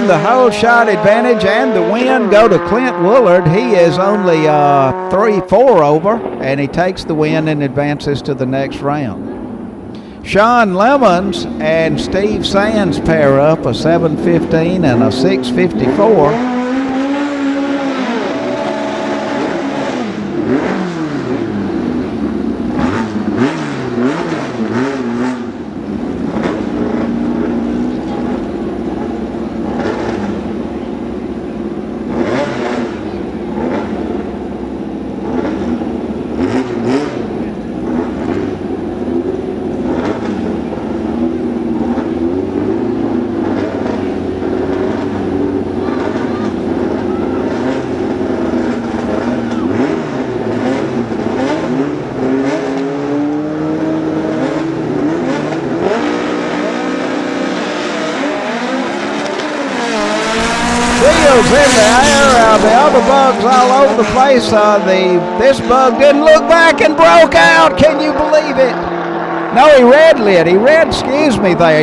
The whole shot advantage and the win go to Clint Woolard. He is only 3-4 over, and he takes the win and advances to the next round. Sean Lemons and Steve Sands pair up a 7.15 and a 6.54. In the air, the other bugs all over the place. This bug didn't look back and broke out. Can you believe it? No, he red lit. He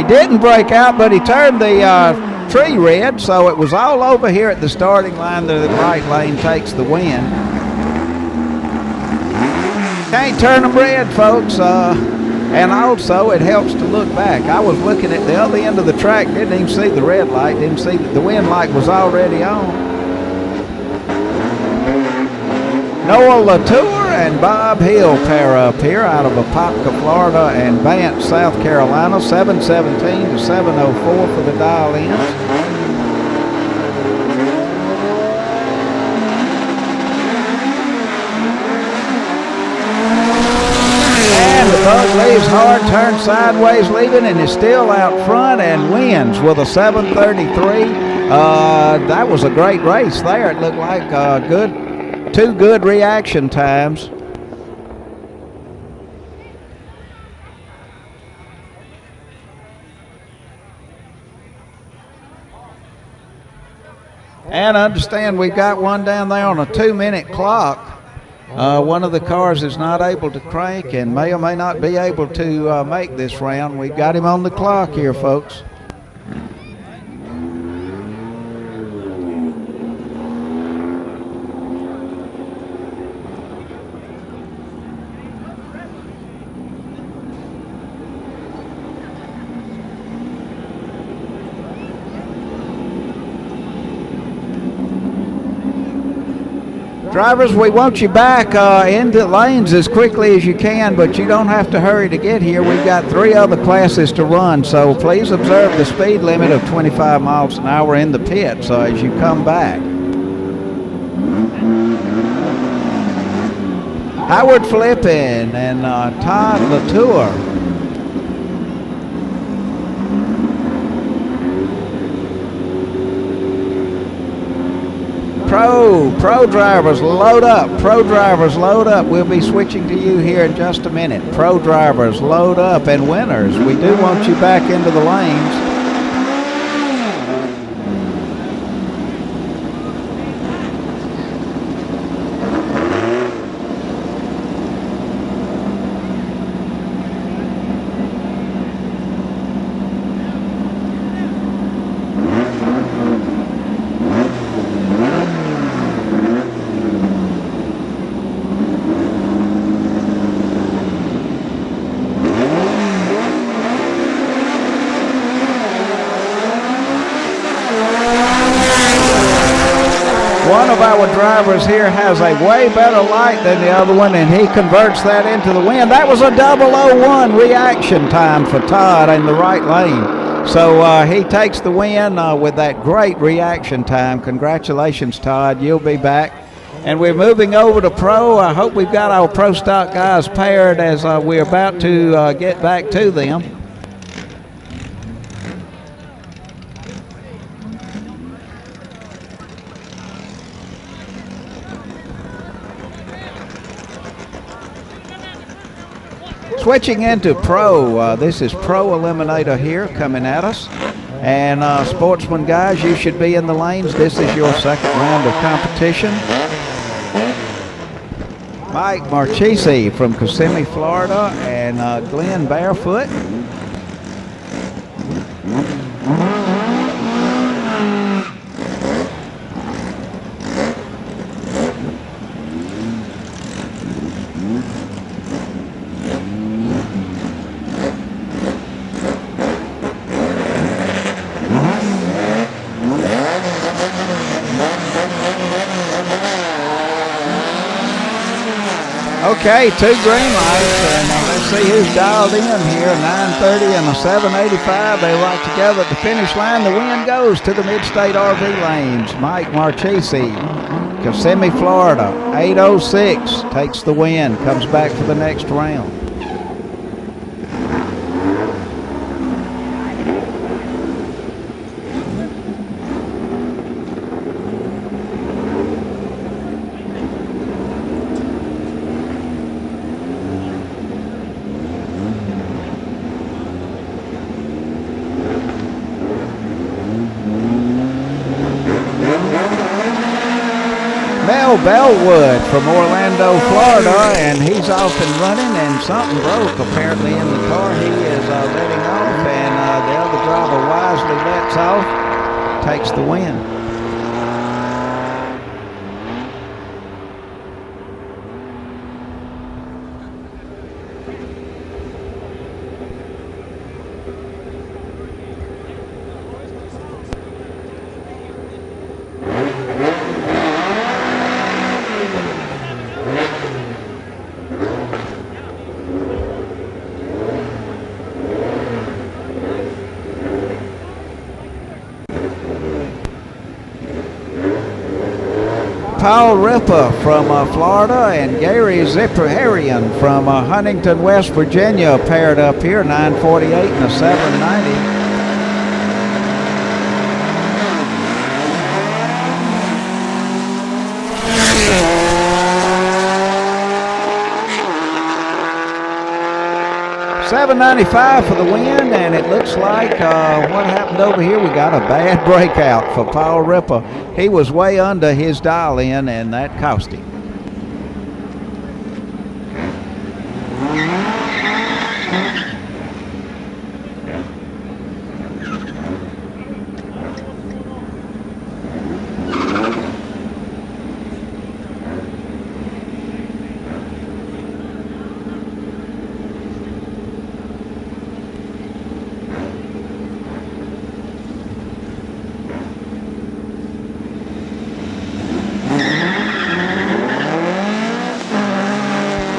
didn't break out, but he turned the tree red, so it was all over here at the starting line. The right lane takes the win. can't turn them red, folks. And also, it helps to look back. I was looking at the other end of the track, didn't even see the red light, didn't see that the wind light was already on. Noah Latour and Bob Hill pair up here out of Apopka, Florida, and Vance, South Carolina, 7:17 to 7:04 for the dial-ins. And the bug leaves hard, turns sideways, leaving, and is still out front and wins with a 7:33. That was a great race there. It looked like two good reaction times. And understand we've got one down there on a 2-minute clock. One of the cars is not able to crank and may or may not be able to make this round. We've got him on the clock here, folks. Drivers, we want you back into lanes as quickly as you can, but you don't have to hurry to get here. We've got 3 other classes to run, so please observe the speed limit of 25 miles an hour in the pits as you come back. Howard Flippin and Todd Latour. Pro drivers, load up. Pro drivers, load up. We'll be switching to you here in just a minute. Pro drivers, load up. And winners, we do want you back into the lanes. One of our drivers here has a way better light than the other one, and he converts that into the win. That was a 001 reaction time for Todd in the right lane. So he takes the win with that great reaction time. Congratulations, Todd. You'll be back. And we're moving over to Pro. I hope we've got our Pro Stock guys paired as we're about to get back to them. Switching into Pro, this is Pro Eliminator here coming at us. And Sportsman guys, you should be in the lanes. This is your second round of competition. Mike Marchese from Kissimmee, Florida, and Glenn Barefoot. Okay, 2 green lights, and let's see who's dialed in here. 930 and a 785. They're right together at the finish line. The win goes to the Mid-State RV lanes. Mike Marchese, Kissimmee, Florida, 806 takes the win. Comes back for the next round. Mel Bellwood from Orlando, Florida, and he's off and running, and something broke apparently in the car. He is letting off, and the other driver wisely lets off, takes the win. Paul Ripa from Florida and Gary Zipperian from Huntington, West Virginia paired up here, 9:48 and a 7:90. $7.95 for the win, and it looks like what happened over here, we got a bad breakout for Paul Ripa. He was way under his dial-in, and that cost him.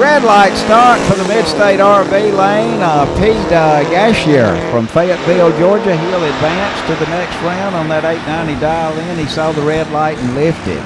Red light start for the Mid-State RV lane. Pete Gashier from Fayetteville, Georgia. He'll advance to the next round on that 890 dial-in. He saw the red light and lifted.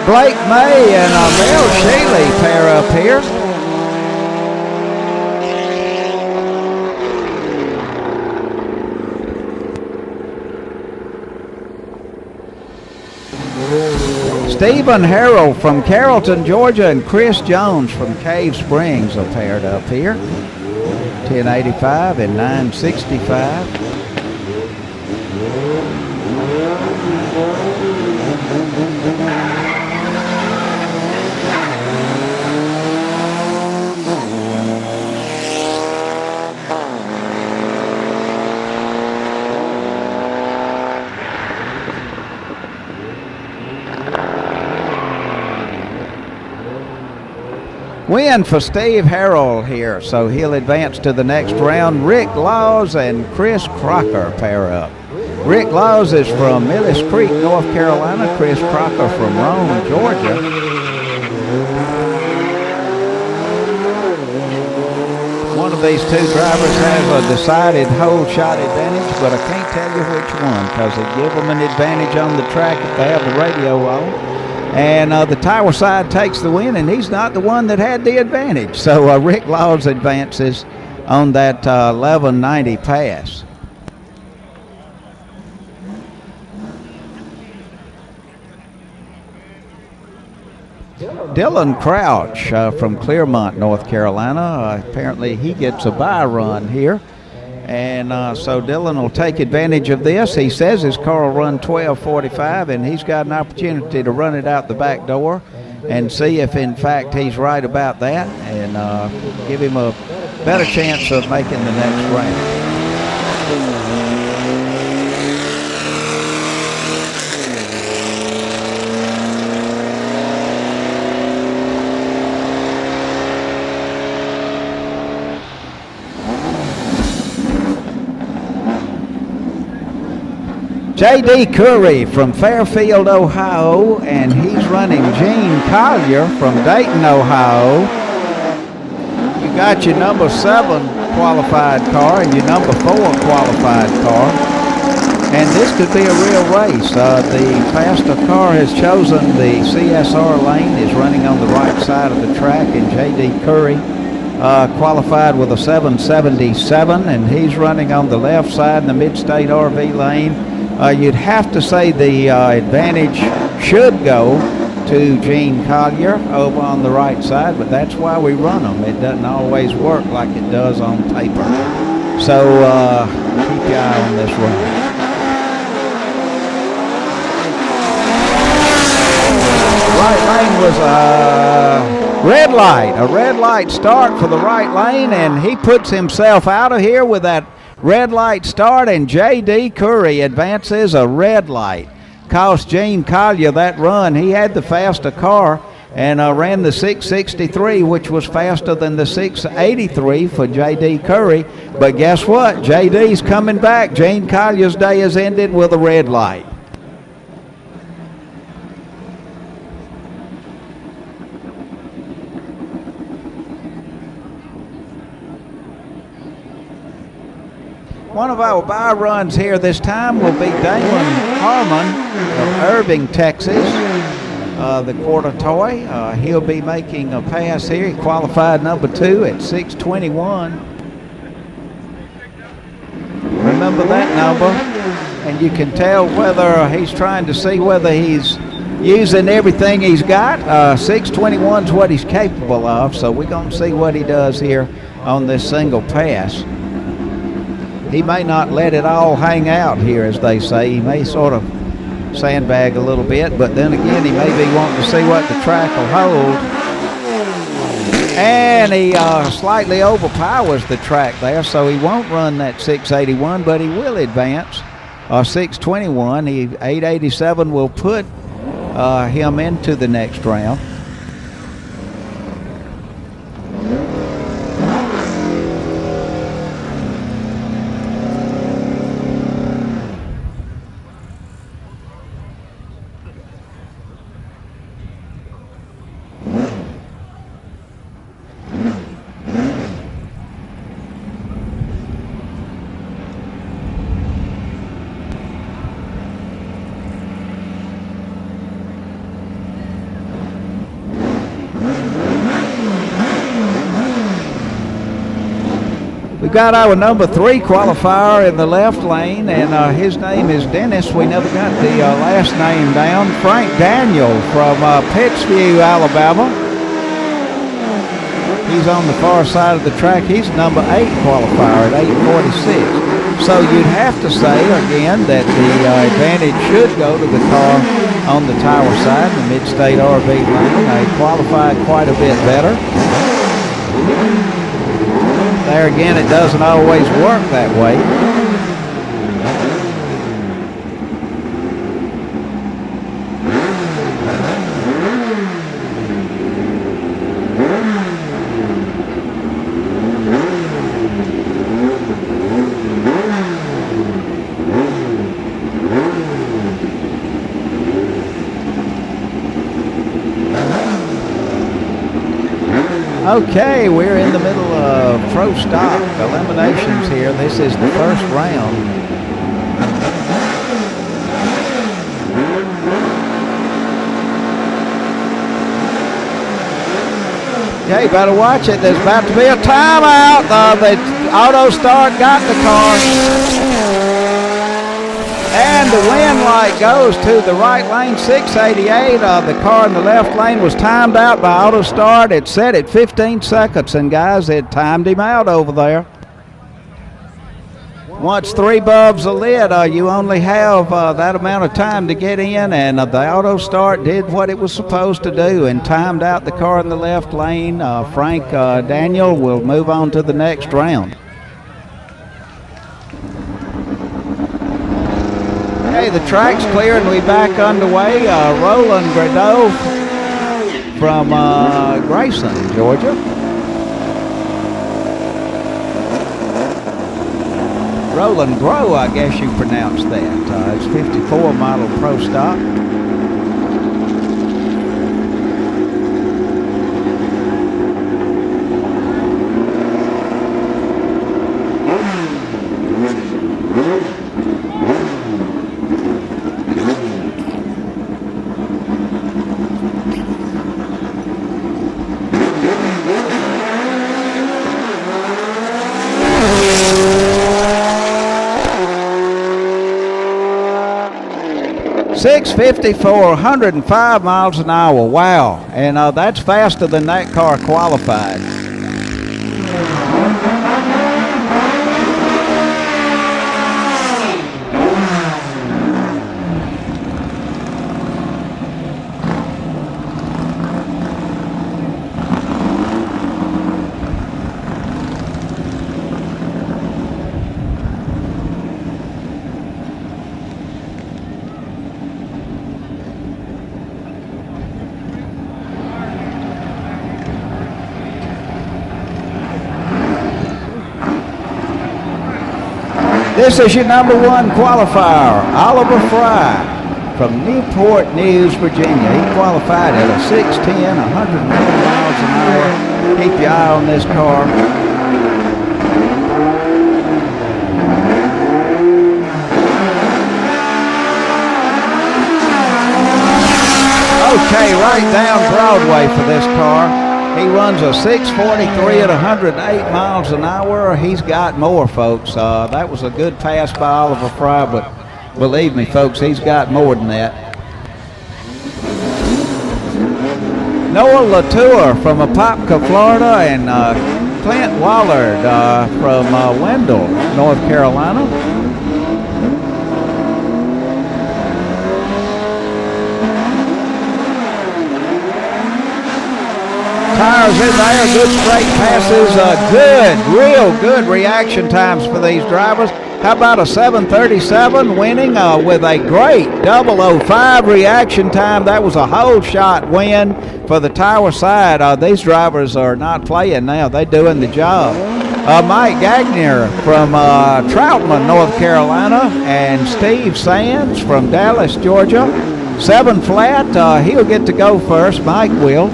Blake May and Mel Shealy pair up here. Stephen Harrell from Carrollton, Georgia, and Chris Jones from Cave Springs are paired up here. 1085 and 965. Win for Steve Harrell here, so he'll advance to the next round. Rick Laws and Chris Crocker pair up. Rick Laws is from Millis Creek, North Carolina. Chris Crocker from Rome, Georgia. One of these two drivers has a decided hole shot advantage, but I can't tell you which one because they give them an advantage on the track if they have the radio on. And the Tower side takes the win, and he's not the one that had the advantage. So Rick Laws advances on that 1190 pass. Dylan Crouch from Clearmont, North Carolina. Apparently he gets a bye run here. And so Dylan will take advantage of this. He says his car will run 12:45, and he's got an opportunity to run it out the back door and see if, in fact, he's right about that and give him a better chance of making the next round. J.D. Curry from Fairfield, Ohio, and he's running Gene Collier from Dayton, Ohio. You got your number 7 qualified car and your number 4 qualified car, and this could be a real race. The faster car has chosen the CSR lane, is running on the right side of the track, and J.D. Curry qualified with a 777, and he's running on the left side in the Mid-State RV lane. You'd have to say the advantage should go to Gene Collier over on the right side, but that's why we run them. It doesn't always work like it does on paper. So keep your eye on this run. Right lane was Red light, a red light start for the right lane, and he puts himself out of here with that red light start, and J.D. Curry advances a red light. Cost Gene Collier that run. He had the faster car and ran the 6:63, which was faster than the 6:83 for J.D. Curry. But guess what? J.D.'s coming back. Gene Collier's day has ended with a red light. One of our bye runs here this time will be Damon Harmon of Irving, Texas, the quarter toy. He'll be making a pass here. He qualified number 2 at 6:21. Remember that number, and you can tell whether he's trying to see whether he's using everything he's got. 6:21 is what he's capable of, so we're going to see what he does here on this single pass. He may not let it all hang out here, as they say. He may sort of sandbag a little bit, but then again, he may be wanting to see what the track will hold. And he slightly overpowers the track there, so he won't run that 681, but he will advance 621. 887 will put him into the next round. We've got our number 3 qualifier in the left lane, and his name is Dennis. We never got the last name down. Frank Daniel from Pittsview, Alabama. He's on the far side of the track. He's number 8 qualifier at 8:46. So you'd have to say, again, that the advantage should go to the car on the tower side, the mid-state RV lane. They qualified quite a bit better. There again, it doesn't always work that way. Okay, we're in the middle of pro stock eliminations here. This is the first round. Okay, better watch it. There's about to be a timeout. The auto start got the car. And the win light goes to the right lane, 688. The car in the left lane was timed out by auto start. It's set at 15 seconds, and guys, it timed him out over there. Once 3 bulbs are lit, you only have that amount of time to get in, and the auto start did what it was supposed to do and timed out the car in the left lane. Frank Daniel will move on to the next round. Okay, the track's clear and we're back underway. Roland Gradeau from Grayson, Georgia. Roland Grow, I guess you pronounce that. It's 54 model Pro Stock. .654, 105 miles an hour. Wow. And that's faster than that car qualified. This is your number 1 qualifier, Oliver Fry from Newport News, Virginia. He qualified at a 6'10", 101 miles an hour. Keep your eye on this car. Okay, right down Broadway for this car. He runs a 6:43 at 108 miles an hour. He's got more, folks. That was a good pass by Oliver Fry, but believe me, folks, he's got more than that. Noah Latour from Apopka, Florida, and Clint Wallard from Wendell, North Carolina. Tires in there, good straight passes, real good reaction times for these drivers. How about a 7:37 winning with a great 0:05 reaction time? That was a whole shot win for the Tower side. These drivers are not playing now. They're doing the job. Mike Gagnier from Troutman, North Carolina, and Steve Sands from Dallas, Georgia. 7 flat, he'll get to go first. Mike will.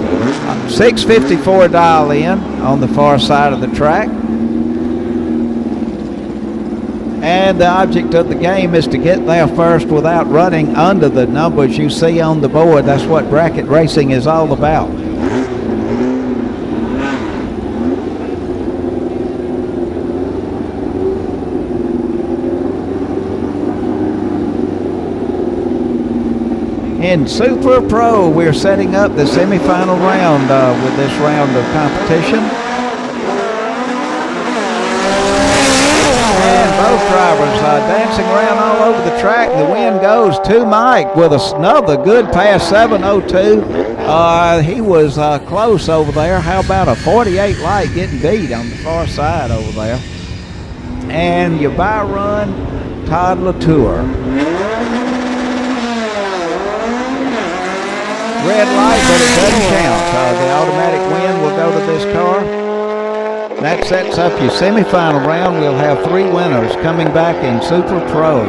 6:54 dial in on the far side of the track. And the object of the game is to get there first without running under the numbers you see on the board. That's what bracket racing is all about. In Super Pro, we're setting up the semifinal round with this round of competition. And both drivers dancing around all over the track. The win goes to Mike with another good pass, 7:02. He was close over there. How about a 48 light getting beat on the far side over there? And your by run, Todd Latour. Red light, but it doesn't count. The automatic win will go to this car. That sets up your semifinal round. We'll have 3 winners coming back in Super Pro.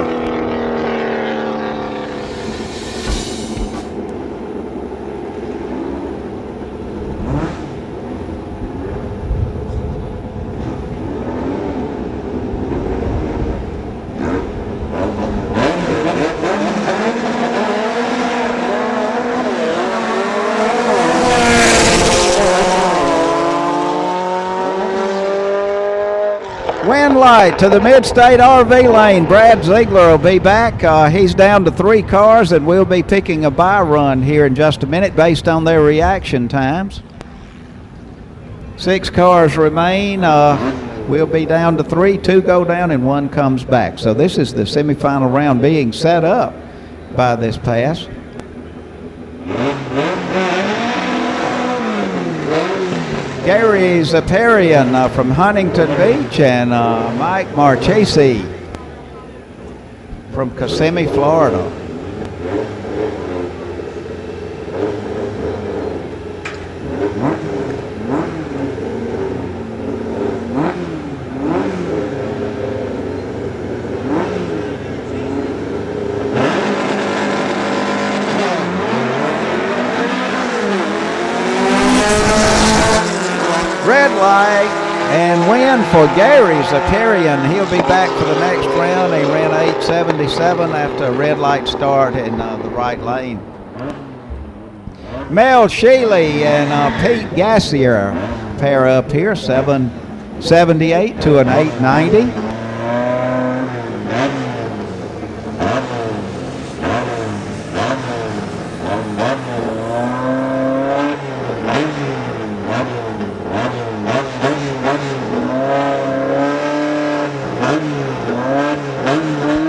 Win light to the Mid-State RV lane. Brad Ziegler will be back. He's down to 3 cars, and we'll be picking a buy run here in just a minute based on their reaction times. 6 cars remain. We'll be down to 3. 2 go down and 1 comes back. So this is the semifinal round being set up by this pass. Gary Zaparian from Huntington Beach, and Mike Marchese from Kissimmee, Florida. Red light and win for Gary Zakarian. He'll be back for the next round. He ran 8:77 after a red light start in the right lane. Mel Shealy and Pete Gassier pair up here, 778 to an 890.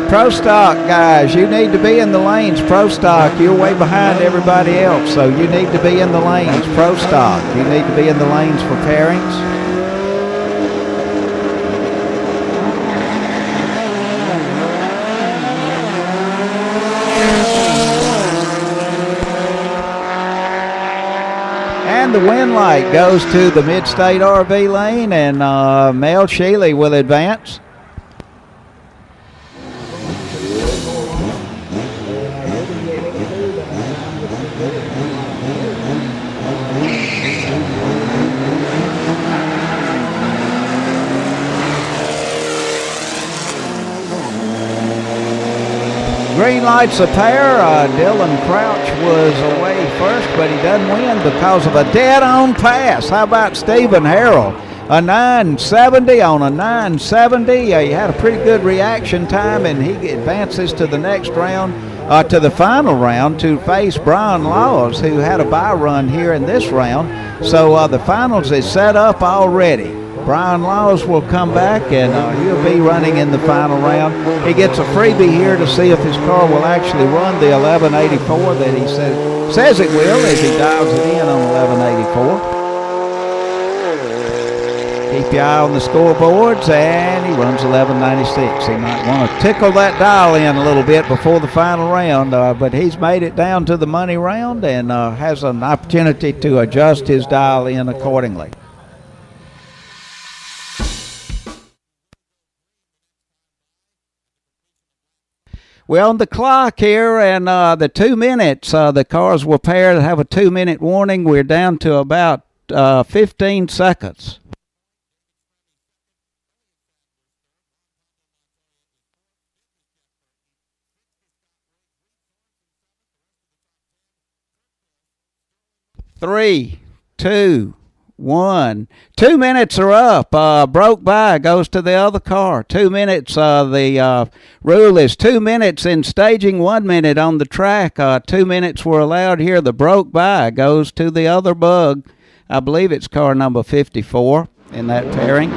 Pro Stock guys, you need to be in the lanes. Pro Stock, you're way behind everybody else, so you need to be in the lanes. Pro Stock, you need to be in the lanes for pairings. And the win light goes to the Mid-State RV lane, and Mel Shealy will advance. Green lights a pair. Dylan Crouch was away first, but he doesn't win because of a dead-on pass. How about Stephen Harrell? A 970 on a 970. He had a pretty good reaction time, and he advances to the next round, to the final round, to face Brian Laws, who had a bye run here in this round. So the finals is set up already. Brian Laws will come back, and he'll be running in the final round. He gets a freebie here to see if his car will actually run the 1184 that he says it will as he dials it in on 1184. Keep your eye on the scoreboards, and he runs 1196. He might want to tickle that dial in a little bit before the final round, but he's made it down to the money round and has an opportunity to adjust his dial in accordingly. We're on the clock here, and the 2 minutes, the cars were paired to have a 2-minute warning. We're down to about 15 seconds. Three, two, 1. 2 minutes are up. Broke by goes to the other car. 2 minutes. The rule is 2 minutes in staging, 1 minute on the track. 2 minutes were allowed here. The broke by goes to the other bug. I believe it's car number 54 in that pairing.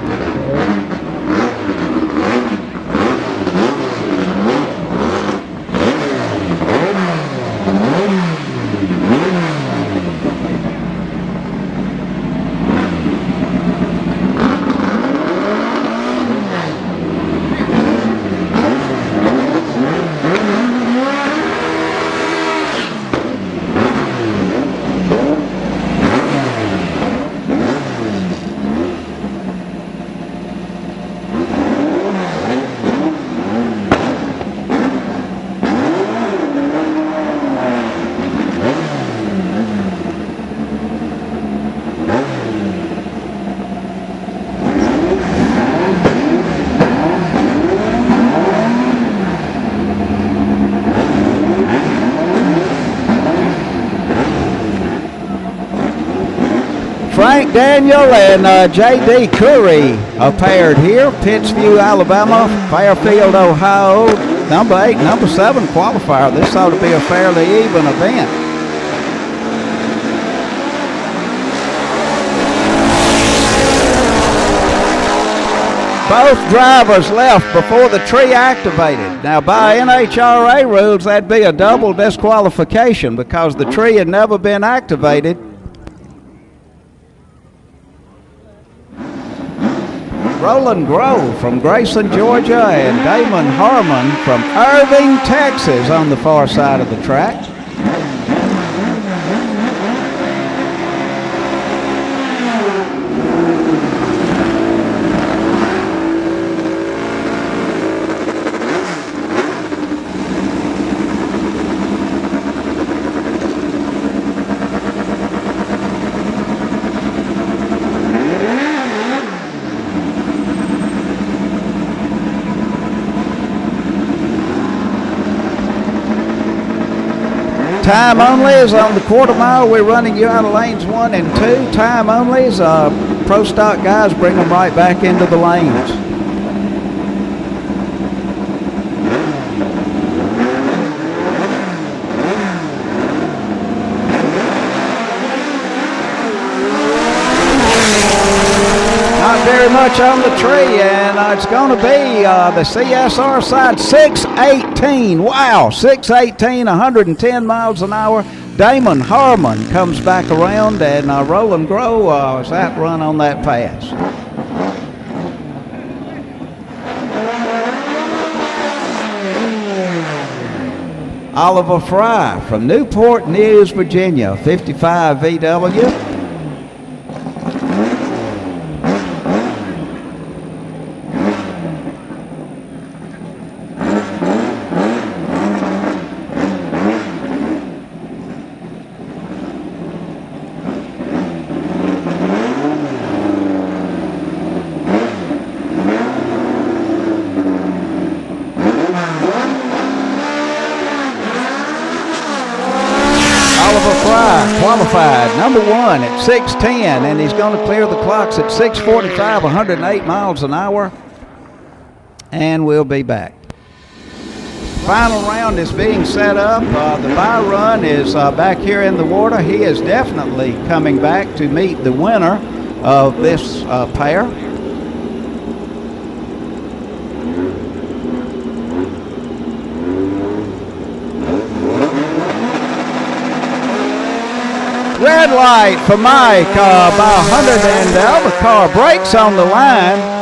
Frank Daniel and J.D. Curry are paired here. Pittsview, Alabama, Fairfield, Ohio. Number 8, number 7 qualifier. This ought to be a fairly even event. Both drivers left before the tree activated. Now, by NHRA rules, that'd be a double disqualification because the tree had never been activated. Roland Grove from Grayson, Georgia, and Damon Harmon from Irving, Texas on the far side of the track. Time only is on the quarter mile. We're running you out of lanes 1 and 2. Time only is pro stock guys bring them right back into the lanes. Not very much on the tree, and it's going to be the CSR side 618. Wow, 618, 110 miles an hour. Damon Harmon comes back around, and Roland Grove is that run on that pass. Oliver Fry from Newport News, Virginia, 55 VW. qualified, number 1 at 6:10, and he's going to clear the clocks at 6:45, 108 miles an hour. And we'll be back. Final round is being set up. The by run is back here in the water. He is definitely coming back to meet the winner of this pair. Red light for Mike by 100, and the other car brakes on the line.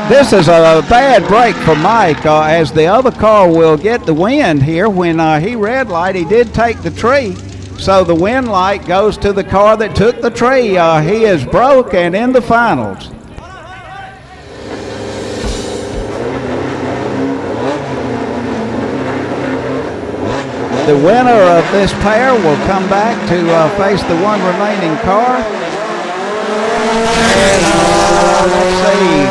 This is a bad break for Mike, as the other car will get the wind here. When he red light, he did take the tree, so the wind light goes to the car that took the tree. He is broke and in the finals. The winner of this pair will come back to face the one remaining car. And let's see,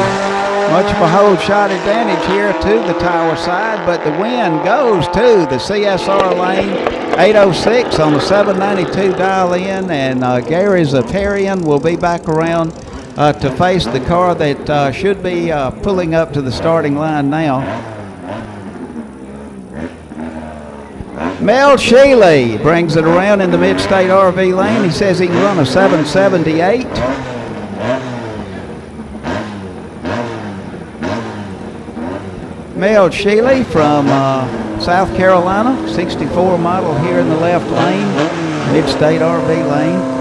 much of a hold shot advantage here to the tower side, but the win goes to the CSR lane, 806 on the 792 dial in, and Gary Zaparian will be back around to face the car that should be pulling up to the starting line now. Mel Shealy brings it around in the mid-state RV lane. He says he can run a 778. Mel Shealy from South Carolina, 64 model here in the left lane, mid-state RV lane.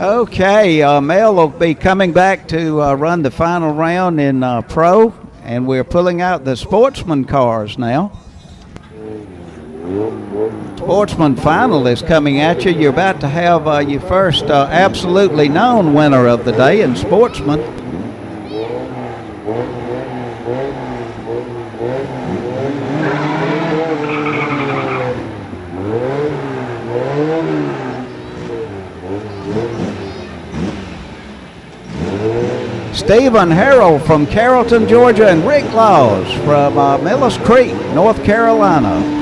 Okay, Mel will be coming back to run the final round in Pro, and we're pulling out the Sportsman cars now. Sportsman final is coming at you. You're about to have your first absolutely known winner of the day in Sportsman. Stephen Harrell from Carrollton, Georgia, and Rick Laws from Millis Creek, North Carolina.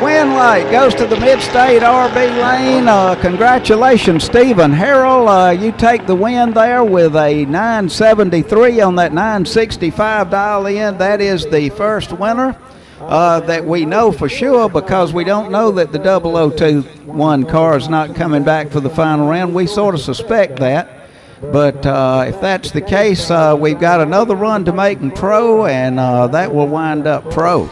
Wind light goes to the mid-state RB lane. Congratulations, Stephen Harrell. You take the win there with a 973 on that 965 dial in. That is the first winner that we know for sure, because we don't know that the 0021 car is not coming back for the final round. We sort of suspect that. But if that's the case, we've got another run to make in Pro, and that will wind up Pro.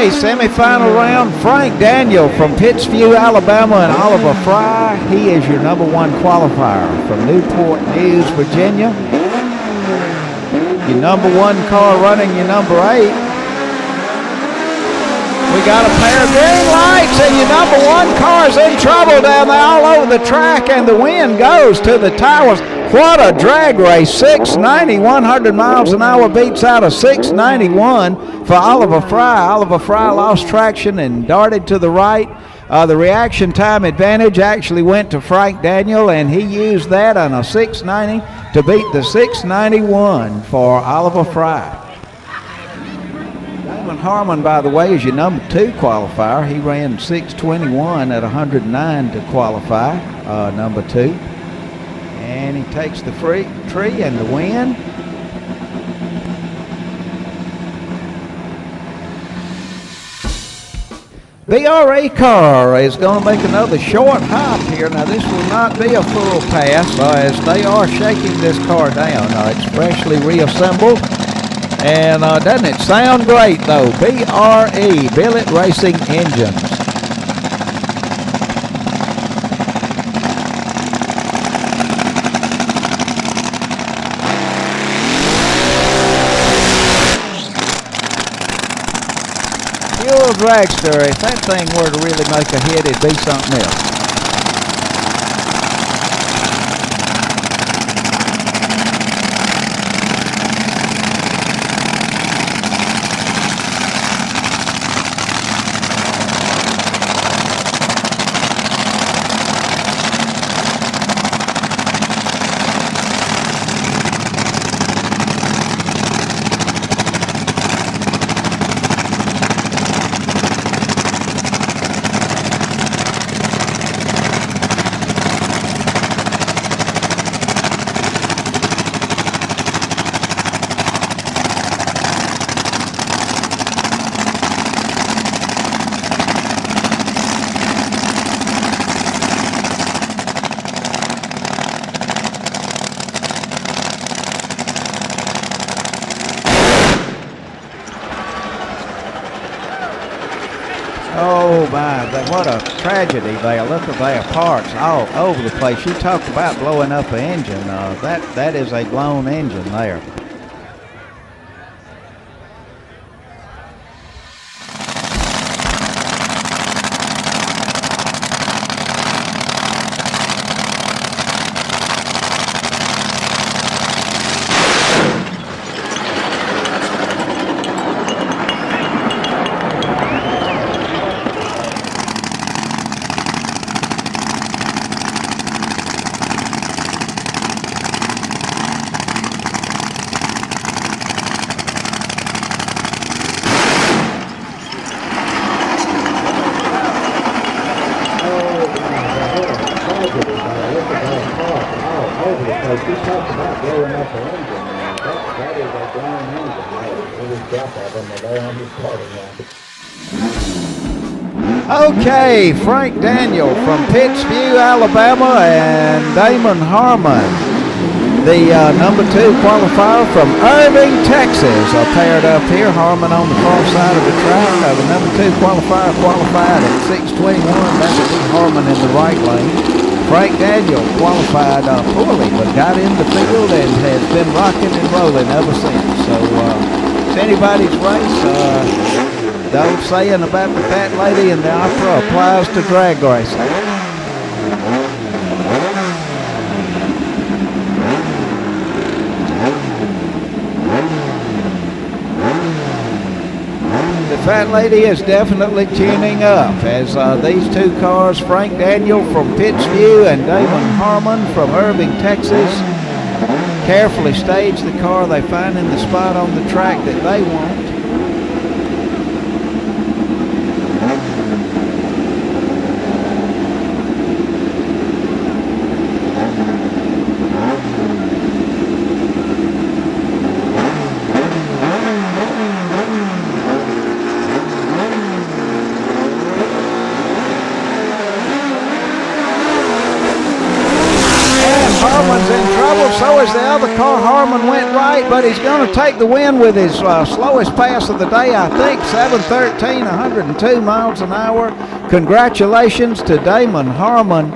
Semifinal round, Frank Daniel from Pittsview, Alabama, and Oliver Fry. He is your number 1 qualifier from Newport News, Virginia. Your number 1 car running your number 8. We got a pair of green lights, and your number 1 car's in trouble down there all over the track, and the wind goes to the towers. What a drag race. 690, 100 miles an hour beats out a 691 for Oliver Fry. Oliver Fry lost traction and darted to the right. The reaction time advantage actually went to Frank Daniel, and he used that on a 690 to beat the 691 for Oliver Fry. Damon Harmon, by the way, is your number 2 qualifier. He ran 621 at 109 to qualify, number 2. And he takes the tree and the win. BRA car is going to make another short hop here. Now this will not be a full pass as they are shaking this car down. It's freshly reassembled. And doesn't it sound great though? BRE, Billet Racing Engines. Pure dragster. If that thing were to really make a hit, it'd be something else. Oh my, what a tragedy there. Look at their parts all over the place. You talk about blowing up an engine. That is a blown engine there. Okay, Frank Daniel from Pittsview, Alabama, and Damon Harmon, the number 2 qualifier from Irving, Texas, are paired up here. Harmon on the far side of the track. The number 2 qualifier qualified at 6:21. That would be Harmon in the right lane. Frank Daniel qualified poorly, but got in the field and has been rocking and rolling ever since. So it's anybody's race. The old saying about the fat lady in the opera applies to drag racing. The fat lady is definitely tuning up as these 2 cars, Frank Daniel from Pittsview and Damon Harmon from Irving, Texas, carefully stage the car they find in the spot on the track that they want. Harmon's in trouble, so is the other car. Harmon went right, but he's going to take the win with his slowest pass of the day, I think, 7:13, 102 miles an hour. Congratulations to Damon Harmon.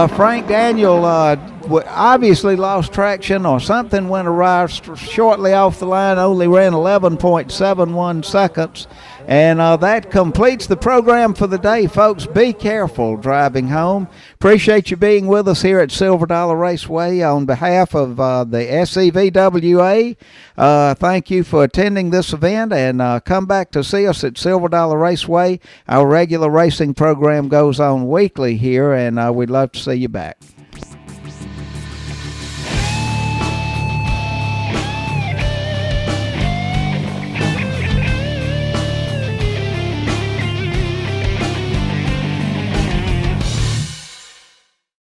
Frank Daniel obviously lost traction or something went awry shortly off the line, only ran 11.71 seconds. And that completes the program for the day, folks. Be careful driving home. Appreciate you being with us here at Silver Dollar Raceway. On behalf of the SEVWA, thank you for attending this event, and come back to see us at Silver Dollar Raceway. Our regular racing program goes on weekly here, and we'd love to see you back.